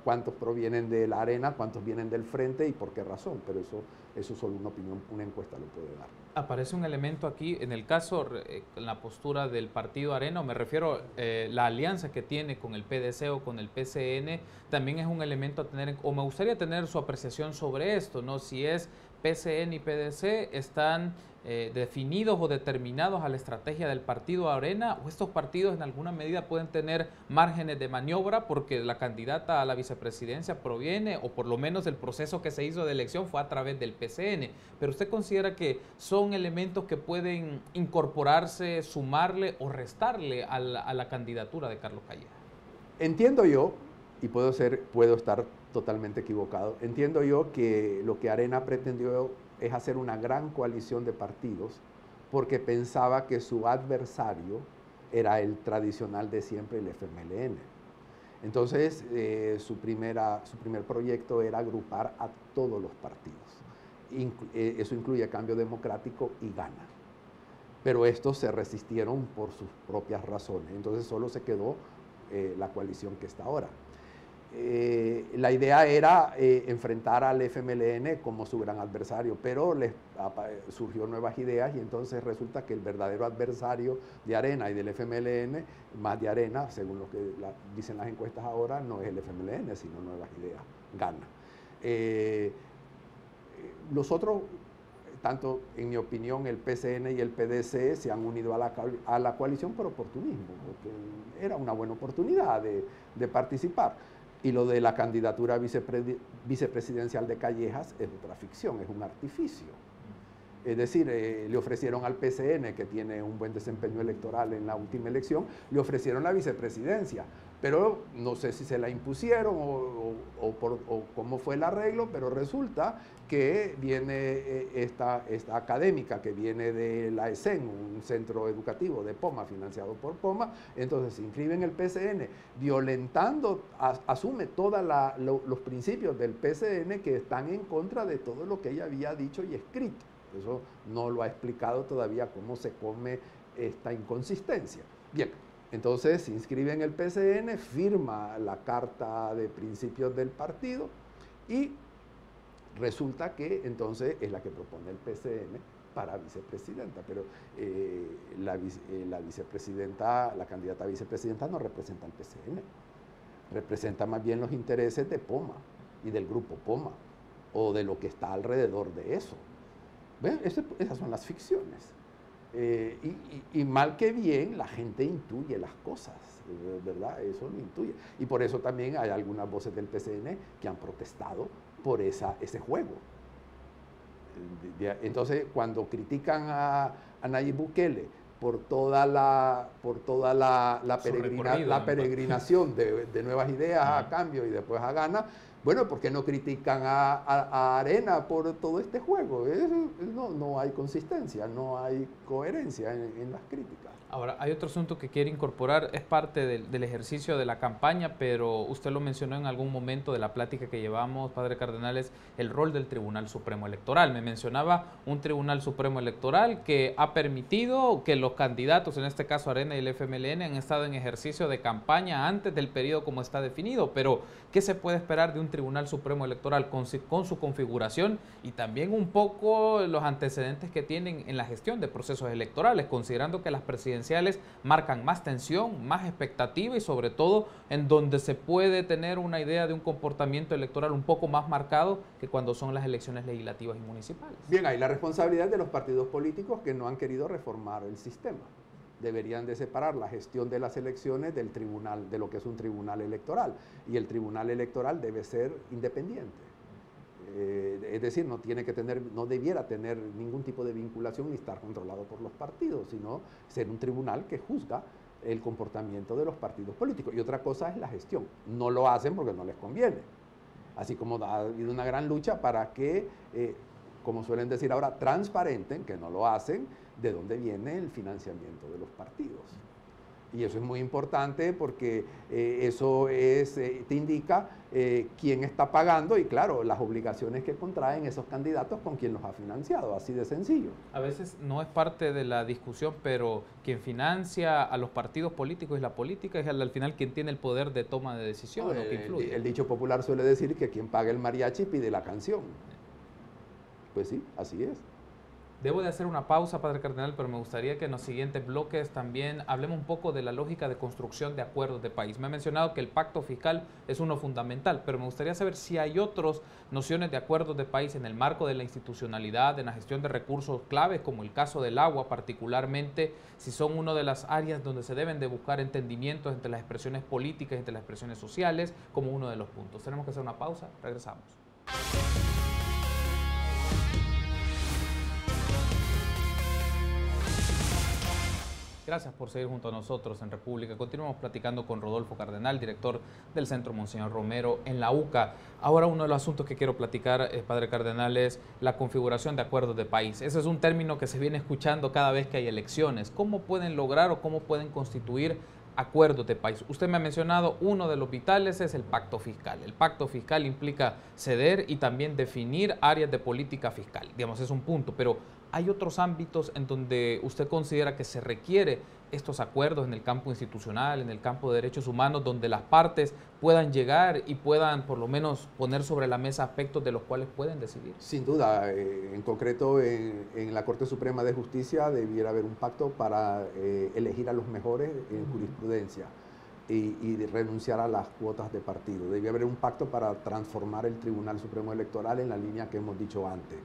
cuántos provienen de la Arena, cuántos vienen del frente y por qué razón, pero eso solo una opinión, una encuesta lo puede dar. Aparece un elemento aquí, en el caso, en la postura del Partido Arena, me refiero a la alianza que tiene con el PDC o con el PCN, también es un elemento a tener, o me gustaría tener su apreciación sobre esto, ¿no? Si es PCN y PDC están definidos o determinados a la estrategia del Partido Arena, o estos partidos en alguna medida pueden tener márgenes de maniobra porque la candidata a la vicepresidencia proviene, o por lo menos el proceso que se hizo de elección fue a través del PCN. Pero ¿usted considera que son elementos que pueden incorporarse, sumarle o restarle a la candidatura de Carlos Calleja? Entiendo yo, y puedo estar totalmente equivocado, entiendo yo que lo que Arena pretendió es hacer una gran coalición de partidos porque pensaba que su adversario era el tradicional de siempre, el FMLN. Entonces, su primer proyecto era agrupar a todos los partidos. Eso incluye Cambio Democrático y Gana. Pero estos se resistieron por sus propias razones. Entonces, solo se quedó la coalición que está ahora. la idea era enfrentar al FMLN como su gran adversario, pero surgió nuevas ideas y entonces resulta que el verdadero adversario de Arena y del FMLN, más de Arena, según lo que dicen las encuestas ahora, no es el FMLN, sino Nuevas Ideas, gana. Los otros, tanto en mi opinión el PCN y el PDC se han unido a la coalición por oportunismo, porque era una buena oportunidad de participar. Y lo de la candidatura vicepresidencial de Callejas es otra ficción, es un artificio. Es decir, le ofrecieron al PCN, que tiene un buen desempeño electoral en la última elección, le ofrecieron la vicepresidencia, pero no sé si se la impusieron o cómo fue el arreglo, pero resulta que viene esta académica que viene de la ESEN, un centro educativo de Poma, financiado por Poma, entonces se inscribe en el PCN, violentando, asume todos los principios del PCN que están en contra de todo lo que ella había dicho y escrito. Eso no lo ha explicado todavía cómo se come esta inconsistencia. Bien, entonces se inscribe en el PCN, firma la carta de principios del partido y resulta que entonces es la que propone el PCN para vicepresidenta, pero la vicepresidenta, la candidata a vicepresidenta no representa al PCN, representa más bien los intereses de Poma y del grupo Poma o de lo que está alrededor de eso. ¿Ven? Esas son las ficciones. Y mal que bien, la gente intuye las cosas, ¿verdad? Eso lo intuye. Y por eso también hay algunas voces del PCN que han protestado por ese juego. Entonces, cuando critican a Nayib Bukele por toda la peregrinación de Nuevas Ideas a cambio y después a Gana, bueno, ¿por qué no critican a Arena por todo este juego? No hay consistencia, no hay coherencia en las críticas. Ahora, hay otro asunto que quiere incorporar, es parte del ejercicio de la campaña, pero usted lo mencionó en algún momento de la plática que llevamos, Padre Cardenal, es el rol del Tribunal Supremo Electoral. Me mencionaba un Tribunal Supremo Electoral que ha permitido que los candidatos, en este caso Arena y el FMLN, han estado en ejercicio de campaña antes del periodo como está definido, pero ¿qué se puede esperar de un Tribunal Supremo Electoral con su configuración y también un poco los antecedentes que tienen en la gestión de procesos electorales, considerando que las presidenciales marcan más tensión, más expectativa y sobre todo en donde se puede tener una idea de un comportamiento electoral un poco más marcado que cuando son las elecciones legislativas y municipales? Bien, hay la responsabilidad de los partidos políticos que no han querido reformar el sistema. Deberían de separar la gestión de las elecciones del tribunal, de lo que es un tribunal electoral. Y el tribunal electoral debe ser independiente. Es decir, no debiera tener ningún tipo de vinculación ni estar controlado por los partidos, sino ser un tribunal que juzga el comportamiento de los partidos políticos. Y otra cosa es la gestión. No lo hacen porque no les conviene. Así como ha habido una gran lucha para que, como suelen decir ahora, transparenten, que no lo hacen, de dónde viene el financiamiento de los partidos. Y eso es muy importante porque eso te indica quién está pagando y, claro, las obligaciones que contraen esos candidatos con quien los ha financiado, así de sencillo. A veces no es parte de la discusión, pero quien financia a los partidos políticos y la política es al final quien tiene el poder de toma de decisión, no, que influye. El dicho popular suele decir que quien paga el mariachi pide la canción. Pues sí, así es. Debo de hacer una pausa, Padre Cardenal, pero me gustaría que en los siguientes bloques también hablemos un poco de la lógica de construcción de acuerdos de país. Me ha mencionado que el pacto fiscal es uno fundamental, pero me gustaría saber si hay otras nociones de acuerdos de país en el marco de la institucionalidad, en la gestión de recursos claves, como el caso del agua particularmente, si son una de las áreas donde se deben de buscar entendimientos entre las expresiones políticas y entre las expresiones sociales, como uno de los puntos. Tenemos que hacer una pausa, regresamos. Gracias por seguir junto a nosotros en República. Continuamos platicando con Rodolfo Cardenal, director del Centro Monseñor Romero en la UCA. Ahora uno de los asuntos que quiero platicar, Padre Cardenal, es la configuración de acuerdos de país. Ese es un término que se viene escuchando cada vez que hay elecciones. ¿Cómo pueden lograr o cómo pueden constituir acuerdos de país. Usted me ha mencionado uno de los vitales es el pacto fiscal. El pacto fiscal implica ceder y también definir áreas de política fiscal. Digamos, es un punto, pero ¿hay otros ámbitos en donde usted considera que se requiere estos acuerdos en el campo institucional, en el campo de derechos humanos, donde las partes puedan llegar y puedan por lo menos poner sobre la mesa aspectos de los cuales pueden decidir? Sin duda, en concreto en la Corte Suprema de Justicia debiera haber un pacto para elegir a los mejores en jurisprudencia y renunciar a las cuotas de partido. Debería haber un pacto para transformar el Tribunal Supremo Electoral en la línea que hemos dicho antes.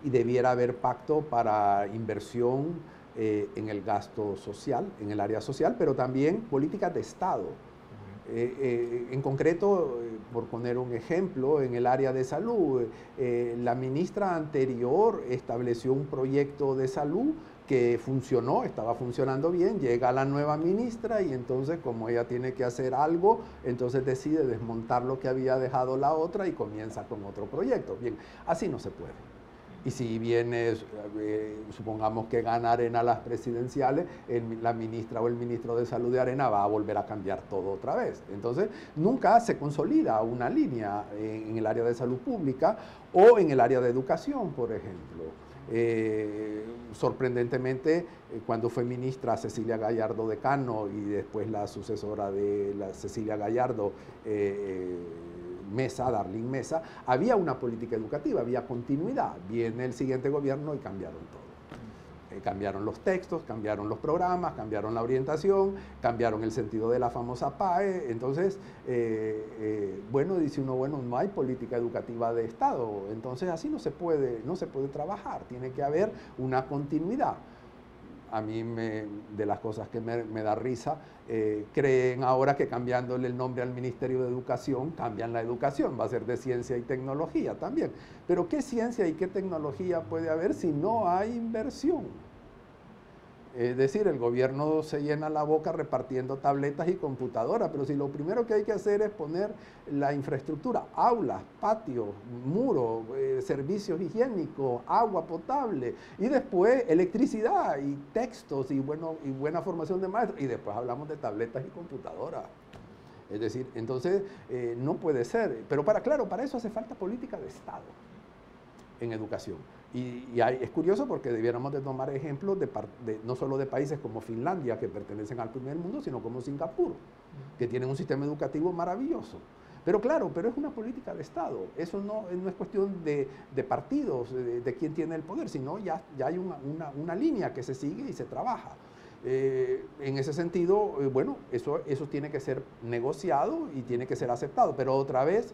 Y debiera haber pacto para inversión en el gasto social, en el área social, pero también políticas de Estado. En concreto, por poner un ejemplo, en el área de salud, la ministra anterior estableció un proyecto de salud que funcionó, estaba funcionando bien, llega la nueva ministra y entonces como ella tiene que hacer algo, entonces decide desmontar lo que había dejado la otra y comienza con otro proyecto. Bien, así no se puede. Y si viene, supongamos que gana Arena las presidenciales, la ministra o el ministro de Salud de Arena va a volver a cambiar todo otra vez. Entonces, nunca se consolida una línea en el área de salud pública o en el área de educación, por ejemplo. Sorprendentemente, cuando fue ministra Cecilia Gallardo Decano y después la sucesora de la Cecilia Gallardo, Mesa, Darlene Mesa, había una política educativa, había continuidad. Viene el siguiente gobierno y cambiaron todo. Cambiaron los textos, cambiaron los programas, cambiaron la orientación, cambiaron el sentido de la famosa PAE. Entonces, bueno, dice uno, bueno, no hay política educativa de Estado. Entonces, así no se puede trabajar. Tiene que haber una continuidad. A mí, de las cosas que me da risa, creen ahora que cambiándole el nombre al Ministerio de Educación, cambian la educación, va a ser de ciencia y tecnología también. Pero ¿qué ciencia y qué tecnología puede haber si no hay inversión? Es decir, el gobierno se llena la boca repartiendo tabletas y computadoras, pero si lo primero que hay que hacer es poner la infraestructura, aulas, patios, muros, servicios higiénicos, agua potable, y después electricidad y textos y buena formación de maestros, y después hablamos de tabletas y computadoras. Es decir, entonces no puede ser, pero claro, para eso hace falta política de Estado en educación. Es curioso porque debiéramos de tomar ejemplos no solo de países como Finlandia, que pertenecen al primer mundo, sino como Singapur, que tienen un sistema educativo maravilloso. Pero claro, es una política de Estado. Eso no es cuestión de partidos, de quién tiene el poder, sino ya hay una línea que se sigue y se trabaja. En ese sentido, bueno, eso tiene que ser negociado y tiene que ser aceptado. Pero otra vez,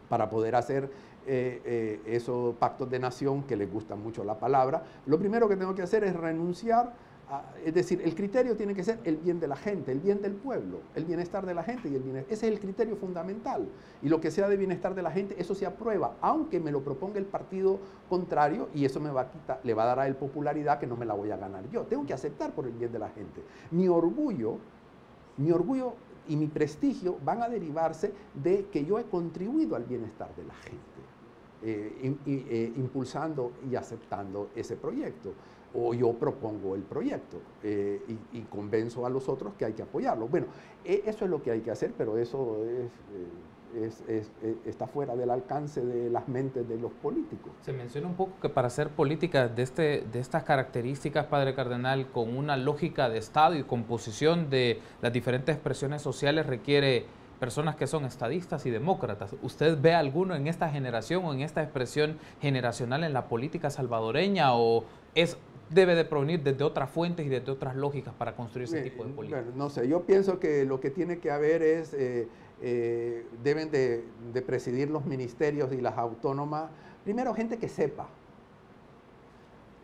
para poder hacer esos pactos de nación, que les gusta mucho la palabra, lo primero que tengo que hacer es renunciar es decir, el criterio tiene que ser el bien de la gente, el bien del pueblo, el bienestar de la gente, ese es el criterio fundamental. Y lo que sea de bienestar de la gente, eso se aprueba, aunque me lo proponga el partido contrario, y eso le va a dar a él popularidad que no me la voy a ganar yo. Tengo que aceptar por el bien de la gente. Mi orgullo y mi prestigio van a derivarse de que yo he contribuido al bienestar de la gente, impulsando y aceptando ese proyecto. O yo propongo el proyecto y convenzo a los otros que hay que apoyarlo. Bueno, eso es lo que hay que hacer, pero eso está fuera del alcance de las mentes de los políticos. Se menciona un poco que para hacer políticas de estas características, Padre Cardenal, con una lógica de Estado y composición de las diferentes expresiones sociales, requiere personas que son estadistas y demócratas. ¿Usted ve alguno en esta generación o en esta expresión generacional en la política salvadoreña, o debe de provenir desde otras fuentes y desde otras lógicas para construir ese tipo de política? Bueno, no sé, yo pienso que lo que tiene que haber es, deben de presidir los ministerios y las autónomas, primero gente que sepa.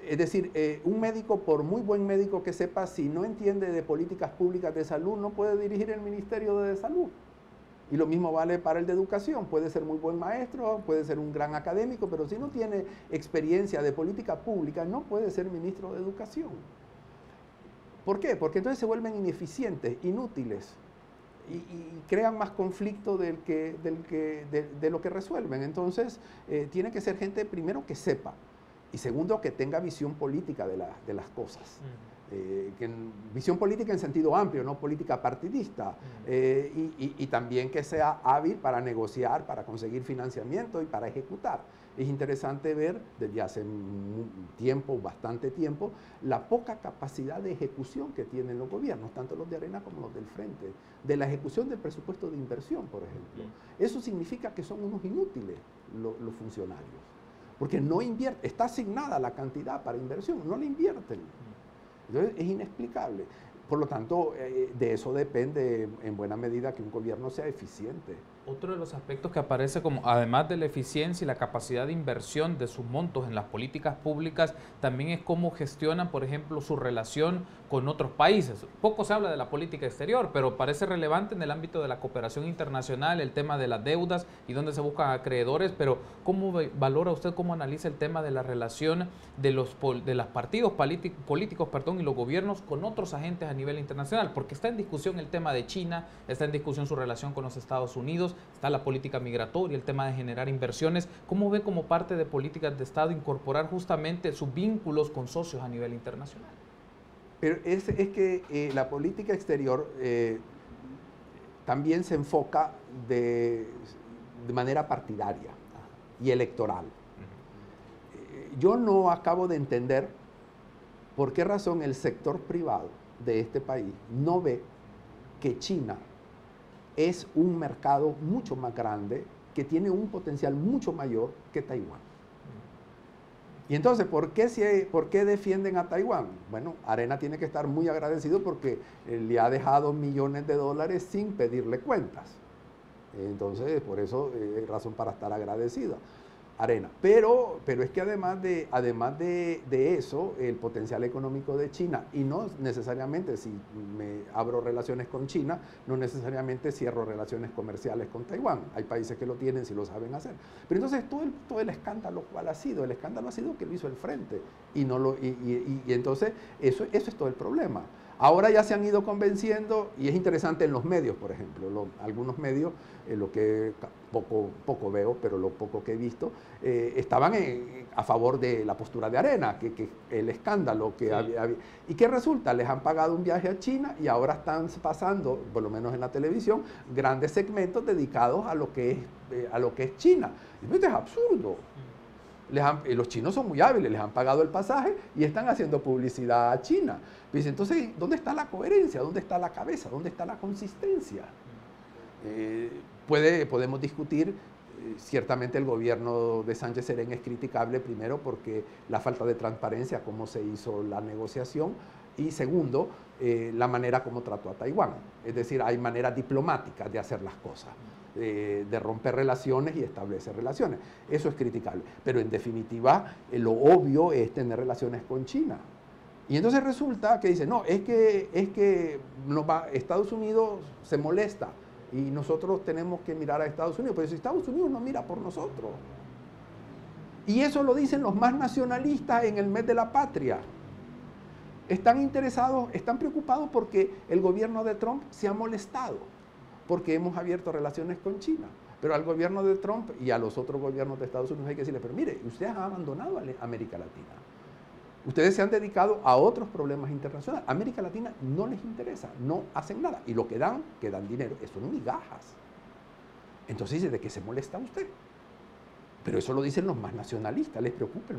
Es decir, un médico, por muy buen médico que sepa, si no entiende de políticas públicas de salud, no puede dirigir el Ministerio de Salud. Y lo mismo vale para el de educación. Puede ser muy buen maestro, puede ser un gran académico, pero si no tiene experiencia de política pública, no puede ser ministro de educación. ¿Por qué? Porque entonces se vuelven ineficientes, inútiles, y crean más conflicto de lo que resuelven. Entonces, tiene que ser gente, primero, que sepa, y segundo, que tenga visión política de las cosas. Visión política en sentido amplio, no política partidista, y también que sea hábil para negociar, para conseguir financiamiento y para ejecutar. Es interesante ver desde hace tiempo, bastante tiempo, la poca capacidad de ejecución que tienen los gobiernos, tanto los de Arena como los del Frente, de la ejecución del presupuesto de inversión, por ejemplo. Eso significa que son unos inútiles los funcionarios, porque no invierten, está asignada la cantidad para inversión, no la invierten. Entonces es inexplicable. Por lo tanto, de eso depende en buena medida que un gobierno sea eficiente. Otro de los aspectos que aparece como, además de la eficiencia y la capacidad de inversión de sus montos en las políticas públicas, también es cómo gestionan, por ejemplo, su relación con otros países. Poco se habla de la política exterior, pero parece relevante en el ámbito de la cooperación internacional, el tema de las deudas y dónde se buscan acreedores, pero ¿cómo valora usted, cómo analiza el tema de la relación de los partidos políticos y los gobiernos con otros agentes a nivel internacional? Porque está en discusión el tema de China, está en discusión su relación con los Estados Unidos, está la política migratoria, el tema de generar inversiones. ¿Cómo ve como parte de políticas de Estado incorporar justamente sus vínculos con socios a nivel internacional? Pero es que la política exterior también se enfoca de manera partidaria y electoral. Yo no acabo de entender por qué razón el sector privado de este país no ve que China es un mercado mucho más grande, que tiene un potencial mucho mayor que Taiwán. Y entonces, ¿por qué defienden a Taiwán? Bueno, Arena tiene que estar muy agradecido porque le ha dejado millones de dólares sin pedirle cuentas. Entonces, por eso es razón para estar agradecido. Arena. Pero es que además de eso, el potencial económico de China, y no necesariamente si me abro relaciones con China, no necesariamente cierro relaciones comerciales con Taiwán. Hay países que lo tienen si lo saben hacer. Pero entonces todo el escándalo, ¿cuál ha sido? El escándalo ha sido que lo hizo el Frente. Y entonces eso es todo el problema. Ahora ya se han ido convenciendo, y es interesante en los medios, por ejemplo, algunos medios, lo que poco veo, pero lo poco que he visto, estaban a favor de la postura de Arena, que el escándalo que había. ¿Y qué resulta? Les han pagado un viaje a China y ahora están pasando, por lo menos en la televisión, grandes segmentos dedicados a lo que es China. Y esto es absurdo. Los chinos son muy hábiles, les han pagado el pasaje y están haciendo publicidad a China. Pues entonces, ¿dónde está la coherencia? ¿Dónde está la cabeza? ¿Dónde está la consistencia? Podemos discutir, ciertamente el gobierno de Sánchez Serén es criticable, primero porque la falta de transparencia, cómo se hizo la negociación, y segundo, la manera como trató a Taiwán. Es decir, hay maneras diplomáticas de hacer las cosas. De romper relaciones y establecer relaciones. Eso es criticable. Pero en definitiva, lo obvio es tener relaciones con China. Y entonces resulta que dice, no, es que Estados Unidos se molesta y nosotros tenemos que mirar a Estados Unidos. Pero si Estados Unidos no mira por nosotros. Y eso lo dicen los más nacionalistas en el mes de la patria. Están preocupados porque el gobierno de Trump se ha molestado, porque hemos abierto relaciones con China. Pero al gobierno de Trump y a los otros gobiernos de Estados Unidos hay que decirle, pero mire, ustedes han abandonado a América Latina. Ustedes se han dedicado a otros problemas internacionales. América Latina no les interesa, no hacen nada. Y lo que dan dinero, son migajas. Entonces dice, ¿de qué se molesta usted? Pero eso lo dicen los más nacionalistas, les preocupa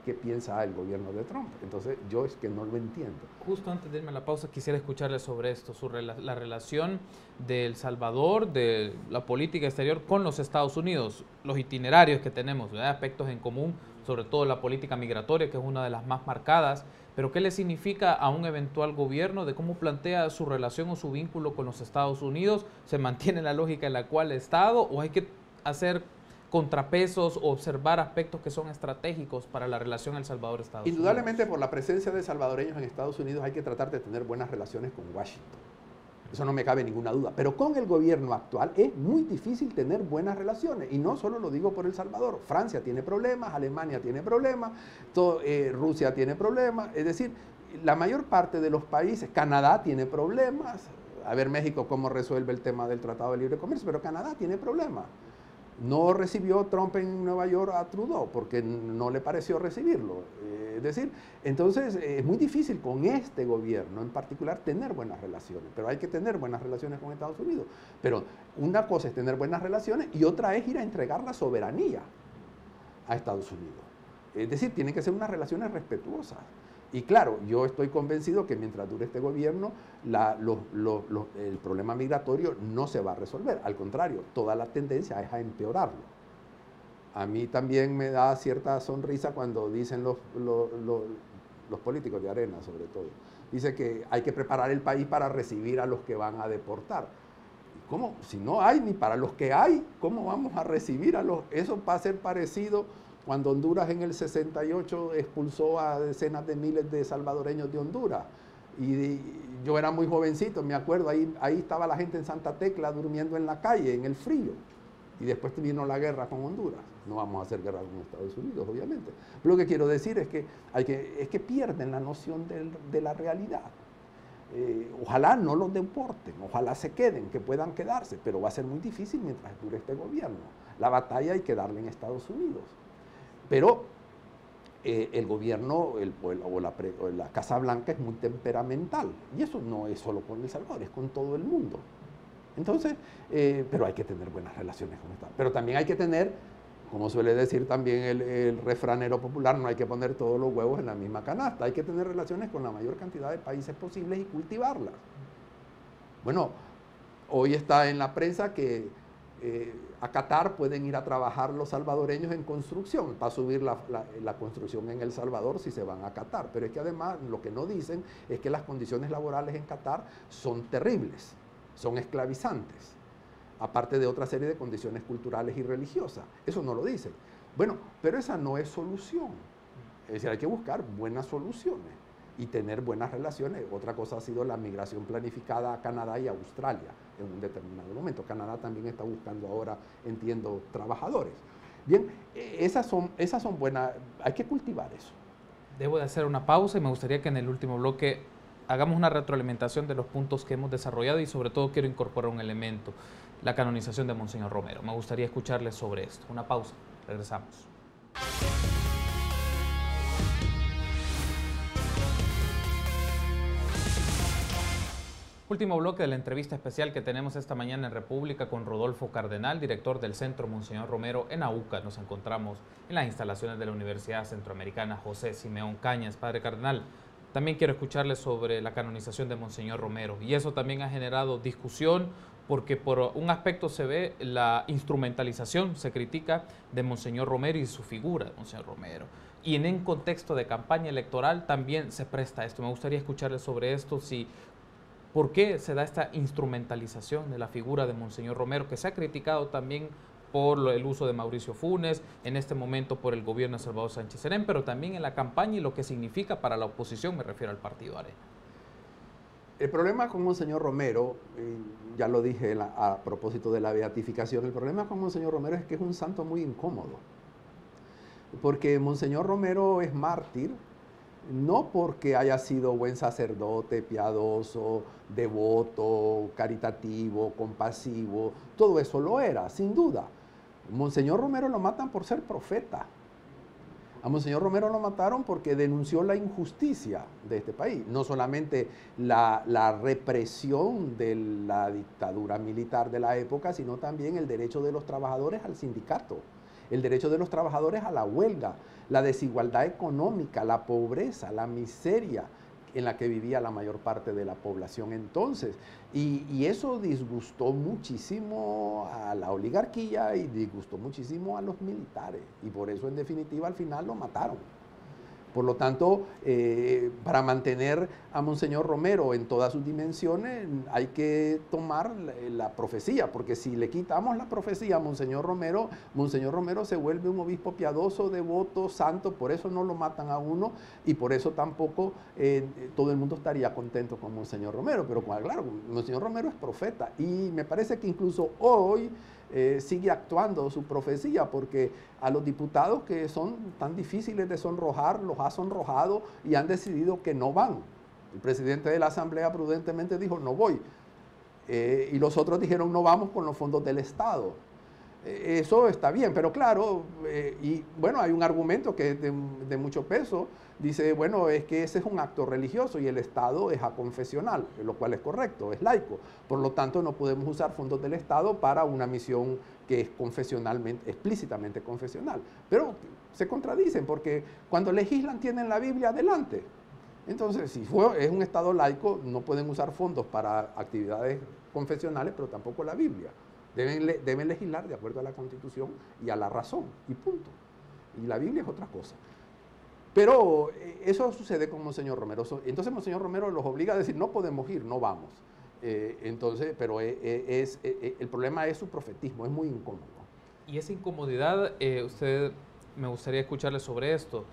qué piensa el gobierno de Trump. Entonces yo es que no lo entiendo. Justo antes de irme a la pausa quisiera escucharle sobre esto, la relación de El Salvador, de la política exterior con los Estados Unidos, los itinerarios que tenemos, ¿verdad? Aspectos en común, sobre todo la política migratoria, que es una de las más marcadas, pero ¿qué le significa a un eventual gobierno de cómo plantea su relación o su vínculo con los Estados Unidos? ¿Se mantiene la lógica en la cual ha estado o hay que hacer contrapesos o observar aspectos que son estratégicos para la relación El Salvador-Estados Unidos? Indudablemente, por la presencia de salvadoreños en Estados Unidos hay que tratar de tener buenas relaciones con Washington. Eso no me cabe ninguna duda. Pero con el gobierno actual es muy difícil tener buenas relaciones. Y no solo lo digo por El Salvador. Francia tiene problemas, Alemania tiene problemas, Rusia tiene problemas. Es decir, la mayor parte de los países, Canadá tiene problemas. A ver México cómo resuelve el tema del Tratado de Libre Comercio, pero Canadá tiene problemas. No recibió Trump en Nueva York a Trudeau porque no le pareció recibirlo. Es decir, entonces es muy difícil con este gobierno en particular tener buenas relaciones, pero hay que tener buenas relaciones con Estados Unidos. Pero una cosa es tener buenas relaciones y otra es ir a entregar la soberanía a Estados Unidos. Es decir, tienen que ser unas relaciones respetuosas. Y claro, yo estoy convencido que mientras dure este gobierno, el problema migratorio no se va a resolver. Al contrario, toda la tendencia es a empeorarlo. A mí también me da cierta sonrisa cuando dicen los políticos de Arena, sobre todo. Dice que hay que preparar el país para recibir a los que van a deportar. ¿Cómo? Si no hay ni para los que hay, ¿cómo vamos a recibir a los...? Eso va a ser parecido cuando Honduras en el 68 expulsó a decenas de miles de salvadoreños de Honduras. Y yo era muy jovencito, me acuerdo, ahí estaba la gente en Santa Tecla durmiendo en la calle, en el frío. Y después vino la guerra con Honduras. No vamos a hacer guerra con Estados Unidos, obviamente. Pero lo que quiero decir es que pierden la noción de la realidad. Ojalá no los deporten, ojalá se queden, que puedan quedarse, pero va a ser muy difícil mientras dure este gobierno. La batalla hay que darle en Estados Unidos. Pero el gobierno o la Casa Blanca es muy temperamental. Y eso no es solo con El Salvador, es con todo el mundo. Entonces, pero hay que tener buenas relaciones con Estados Unidos. Pero también hay que tener, como suele decir también el refranero popular, no hay que poner todos los huevos en la misma canasta. Hay que tener relaciones con la mayor cantidad de países posibles y cultivarlas. Bueno, hoy está en la prensa que a Qatar pueden ir a trabajar los salvadoreños en construcción, para subir la construcción en El Salvador si se van a Qatar. Pero es que además lo que no dicen es que las condiciones laborales en Qatar son terribles, son esclavizantes, aparte de otra serie de condiciones culturales y religiosas. Eso no lo dicen. Bueno, pero esa no es solución. Es decir, hay que buscar buenas soluciones y tener buenas relaciones. Otra cosa ha sido la migración planificada a Canadá y a Australia en un determinado momento. Canadá también está buscando ahora, entiendo, trabajadores. Bien, esas son buenas, hay que cultivar eso. Debo de hacer una pausa y me gustaría que en el último bloque hagamos una retroalimentación de los puntos que hemos desarrollado y sobre todo quiero incorporar un elemento, la canonización de Monseñor Romero. Me gustaría escucharles sobre esto. Una pausa, regresamos. Último bloque de la entrevista especial que tenemos esta mañana en República con Rodolfo Cardenal, director del Centro Monseñor Romero en AUCA. Nos encontramos en las instalaciones de la Universidad Centroamericana José Simeón Cañas. Padre Cardenal, también quiero escucharle sobre la canonización de Monseñor Romero y eso también ha generado discusión porque por un aspecto se ve la instrumentalización, se critica de Monseñor Romero y su figura de Monseñor Romero. Y en un contexto de campaña electoral también se presta esto. Me gustaría escucharle sobre esto, ¿por qué se da esta instrumentalización de la figura de Monseñor Romero, que se ha criticado también por el uso de Mauricio Funes, en este momento por el gobierno de Salvador Sánchez Serén, pero también en la campaña y lo que significa para la oposición, me refiero al Partido Arena? El problema con Monseñor Romero, ya lo dije a propósito de la beatificación, el problema con Monseñor Romero es que es un santo muy incómodo, porque Monseñor Romero es mártir, no porque haya sido buen sacerdote, piadoso, devoto, caritativo, compasivo, todo eso lo era, sin duda. Monseñor Romero lo matan por ser profeta. A Monseñor Romero lo mataron porque denunció la injusticia de este país, no solamente la represión de la dictadura militar de la época, sino también el derecho de los trabajadores al sindicato, el derecho de los trabajadores a la huelga, la desigualdad económica, la pobreza, la miseria en la que vivía la mayor parte de la población entonces. Y eso disgustó muchísimo a la oligarquía y disgustó muchísimo a los militares. Y por eso, en definitiva, al final lo mataron. Por lo tanto, para mantener a Monseñor Romero en todas sus dimensiones, hay que tomar la profecía, porque si le quitamos la profecía a Monseñor Romero se vuelve un obispo piadoso, devoto, santo, por eso no lo matan a uno y por eso tampoco todo el mundo estaría contento con Monseñor Romero. Pero claro, Monseñor Romero es profeta y me parece que incluso hoy sigue actuando su profecía, porque a los diputados que son tan difíciles de sonrojar, los ha sonrojado y han decidido que no van. El presidente de la Asamblea prudentemente dijo, no voy. Y los otros dijeron, no vamos con los fondos del Estado. Eso está bien, pero claro, y bueno, hay un argumento que es de mucho peso. Dice, bueno, es que ese es un acto religioso y el Estado es aconfesional, lo cual es correcto, es laico. Por lo tanto, no podemos usar fondos del Estado para una misión que es confesionalmente, explícitamente confesional. Pero se contradicen porque cuando legislan tienen la Biblia adelante. Entonces, si es un Estado laico, no pueden usar fondos para actividades confesionales, pero tampoco la Biblia. Deben legislar de acuerdo a la Constitución y a la razón, y punto. Y la Biblia es otra cosa. Pero eso sucede con Monseñor Romero. Entonces Monseñor Romero los obliga a decir, no podemos ir, no vamos. Pero el problema es su profetismo, es muy incómodo. Y esa incomodidad, me gustaría escucharle sobre esto,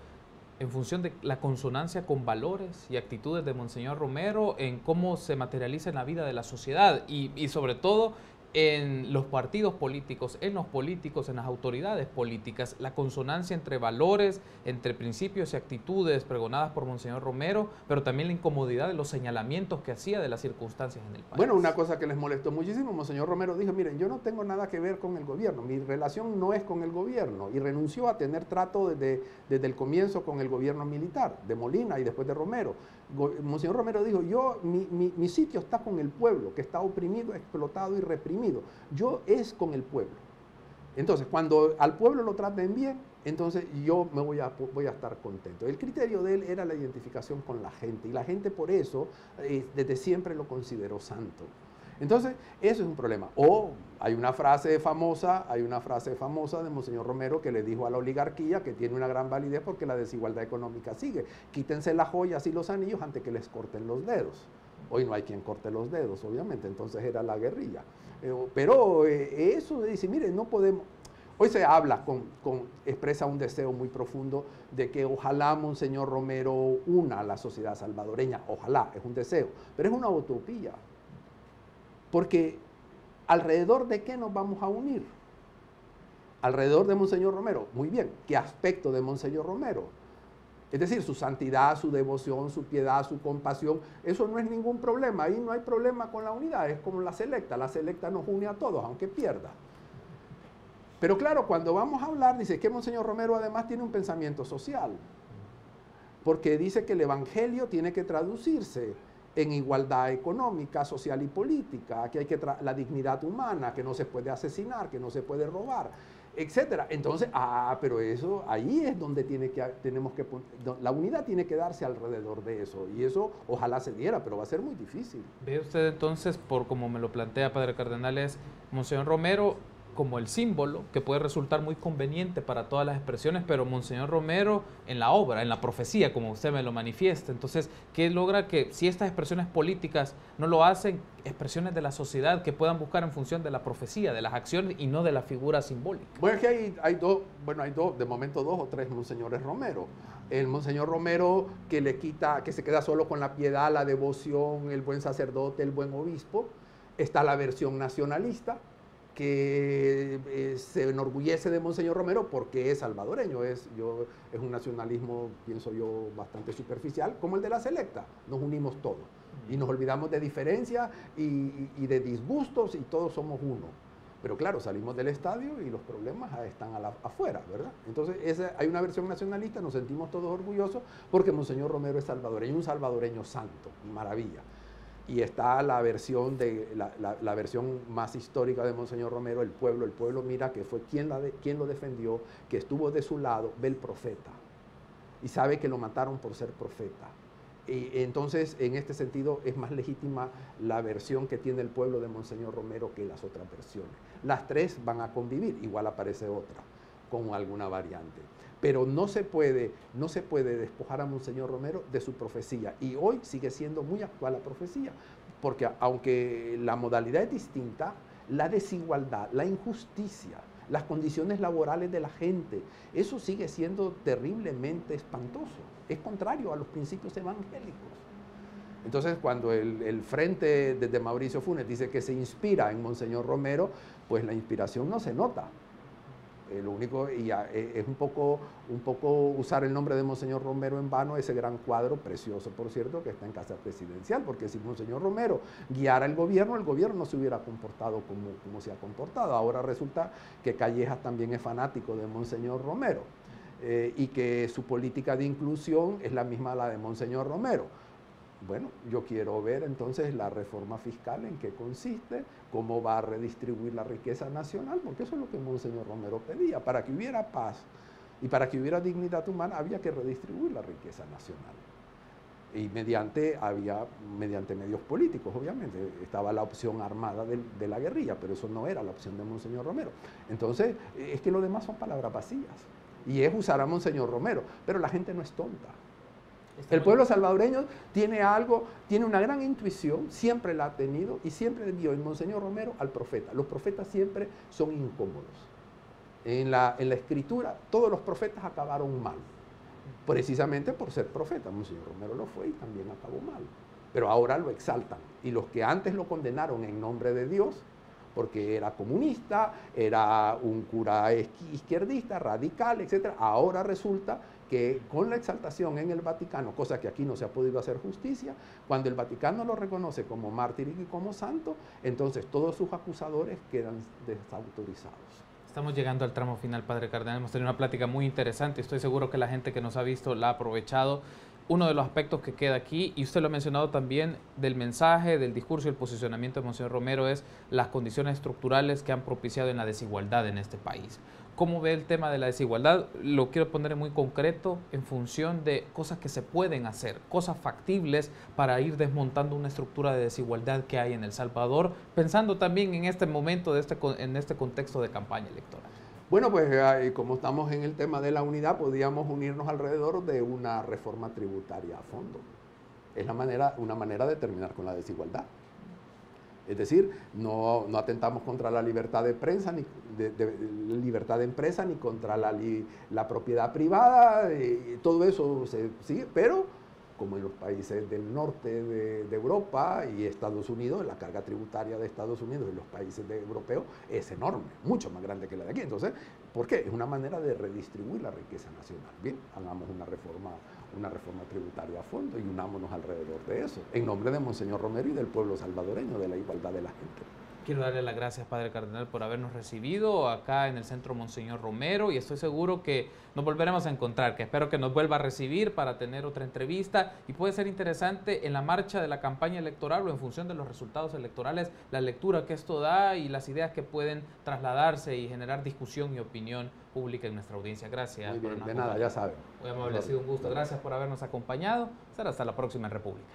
en función de la consonancia con valores y actitudes de Monseñor Romero, en cómo se materializa en la vida de la sociedad y sobre todo en los partidos políticos, en los políticos, en las autoridades políticas, la consonancia entre valores, entre principios y actitudes pregonadas por Monseñor Romero, pero también la incomodidad de los señalamientos que hacía de las circunstancias en el país. Bueno, una cosa que les molestó muchísimo, Monseñor Romero dijo, miren, yo no tengo nada que ver con el gobierno, mi relación no es con el gobierno, y renunció a tener trato desde el comienzo con el gobierno militar, de Molina y después de Romero. Monseñor Romero dijo, mi sitio está con el pueblo, que está oprimido, explotado y reprimido. Yo es con el pueblo. Entonces, cuando al pueblo lo traten bien, entonces yo voy a estar contento. El criterio de él era la identificación con la gente, y la gente por eso desde siempre lo consideró santo. Entonces, eso es un problema. O hay una frase famosa de Monseñor Romero que le dijo a la oligarquía, que tiene una gran validez porque la desigualdad económica sigue. Quítense las joyas y los anillos antes que les corten los dedos. Hoy no hay quien corte los dedos, obviamente, entonces era la guerrilla. Pero eso de decir, mire, no podemos... Hoy se habla, expresa un deseo muy profundo de que ojalá Monseñor Romero una a la sociedad salvadoreña. Ojalá, es un deseo, pero es una utopía. Porque ¿alrededor de qué nos vamos a unir? Alrededor de Monseñor Romero. Muy bien, ¿qué aspecto de Monseñor Romero? Es decir, su santidad, su devoción, su piedad, su compasión, eso no es ningún problema. Ahí no hay problema con la unidad, es como la selecta. La selecta nos une a todos, aunque pierda. Pero claro, cuando vamos a hablar, dice que Monseñor Romero además tiene un pensamiento social. Porque dice que el evangelio tiene que traducirse en igualdad económica, social y política, que hay que la dignidad humana, que no se puede asesinar, que no se puede robar, etcétera. Entonces, pero eso, ahí es donde la unidad tiene que darse alrededor de eso, y eso ojalá se diera, pero va a ser muy difícil. ¿Ve usted entonces, por como me lo plantea, Padre Cardenal, es Monseñor Romero como el símbolo que puede resultar muy conveniente para todas las expresiones, pero Monseñor Romero en la obra, en la profecía, como usted me lo manifiesta? Entonces, ¿qué logra que si estas expresiones políticas no lo hacen, expresiones de la sociedad que puedan buscar en función de la profecía, de las acciones y no de la figura simbólica? Bueno, es que hay dos, de momento 2 o 3 Monseñores Romero. El Monseñor Romero que se queda solo con la piedad, la devoción, el buen sacerdote, el buen obispo. Está la versión nacionalista, que se enorgullece de Monseñor Romero porque es salvadoreño, es un nacionalismo, pienso yo, bastante superficial, como el de la selecta. Nos unimos todos y nos olvidamos de diferencias y de disgustos y todos somos uno. Pero claro, salimos del estadio y los problemas están afuera, ¿verdad? Entonces hay una versión nacionalista, nos sentimos todos orgullosos porque Monseñor Romero es salvadoreño, un salvadoreño santo, maravilla. Y está la versión la versión más histórica de Monseñor Romero, el pueblo mira que fue quien lo defendió, que estuvo de su lado, ve el profeta y sabe que lo mataron por ser profeta. Y entonces, en este sentido, es más legítima la versión que tiene el pueblo de Monseñor Romero que las otras versiones. Las tres van a convivir, igual aparece otra, con alguna variante. Pero no se puede despojar a Monseñor Romero de su profecía. Y hoy sigue siendo muy actual la profecía, porque aunque la modalidad es distinta, la desigualdad, la injusticia, las condiciones laborales de la gente, eso sigue siendo terriblemente espantoso. Es contrario a los principios evangélicos. Entonces, cuando el frente desde Mauricio Funes dice que se inspira en Monseñor Romero, pues la inspiración no se nota. Lo único, es un poco usar el nombre de Monseñor Romero en vano, ese gran cuadro, precioso por cierto, que está en Casa Presidencial, porque si Monseñor Romero guiara el gobierno no se hubiera comportado como se ha comportado. Ahora resulta que Callejas también es fanático de Monseñor Romero, y que su política de inclusión es la misma a la de Monseñor Romero. Bueno, yo quiero ver entonces la reforma fiscal, en qué consiste, cómo va a redistribuir la riqueza nacional, porque eso es lo que Monseñor Romero pedía. Para que hubiera paz y para que hubiera dignidad humana había que redistribuir la riqueza nacional. Y mediante medios políticos, obviamente. Estaba la opción armada de la guerrilla, pero eso no era la opción de Monseñor Romero. Entonces, es que lo demás son palabras vacías. Y es usar a Monseñor Romero, pero la gente no es tonta. El pueblo salvadoreño tiene una gran intuición, siempre la ha tenido y siempre vio en Monseñor Romero al profeta. Los profetas siempre son incómodos. En la escritura, todos los profetas acabaron mal, precisamente por ser profeta. Monseñor Romero lo fue y también acabó mal. Pero ahora lo exaltan. Y los que antes lo condenaron en nombre de Dios, porque era comunista, era un cura izquierdista, radical, etc., ahora resulta que con la exaltación en el Vaticano, cosa que aquí no se ha podido hacer justicia, cuando el Vaticano lo reconoce como mártir y como santo, entonces todos sus acusadores quedan desautorizados. Estamos llegando al tramo final, Padre Cardenal. Hemos tenido una plática muy interesante. Estoy seguro que la gente que nos ha visto la ha aprovechado. Uno de los aspectos que queda aquí, y usted lo ha mencionado también, del mensaje, del discurso y el posicionamiento de Monseñor Romero, es las condiciones estructurales que han propiciado en la desigualdad en este país. ¿Cómo ve el tema de la desigualdad? Lo quiero poner muy concreto en función de cosas que se pueden hacer, cosas factibles para ir desmontando una estructura de desigualdad que hay en El Salvador, pensando también en este momento, en este contexto de campaña electoral. Bueno, pues como estamos en el tema de la unidad, podríamos unirnos alrededor de una reforma tributaria a fondo. Es una manera de terminar con la desigualdad. Es decir, no atentamos contra la libertad de prensa, ni libertad de empresa, ni contra la propiedad privada, todo eso se sigue, pero como en los países del norte de Europa y Estados Unidos, la carga tributaria de Estados Unidos y los países europeos es enorme, mucho más grande que la de aquí. Entonces, ¿por qué? Es una manera de redistribuir la riqueza nacional. Bien, hagamos una reforma tributaria a fondo y unámonos alrededor de eso, en nombre de Monseñor Romero y del pueblo salvadoreño, de la igualdad de la gente. Quiero darle las gracias, Padre Cardenal, por habernos recibido acá en el Centro Monseñor Romero, y estoy seguro que nos volveremos a encontrar, que espero que nos vuelva a recibir para tener otra entrevista, y puede ser interesante en la marcha de la campaña electoral o en función de los resultados electorales, la lectura que esto da y las ideas que pueden trasladarse y generar discusión y opinión pública en nuestra audiencia. Gracias. Muy bien, de nada, ya saben. Muy amable, ha sido un gusto. Gracias por habernos acompañado. Será hasta la próxima en República.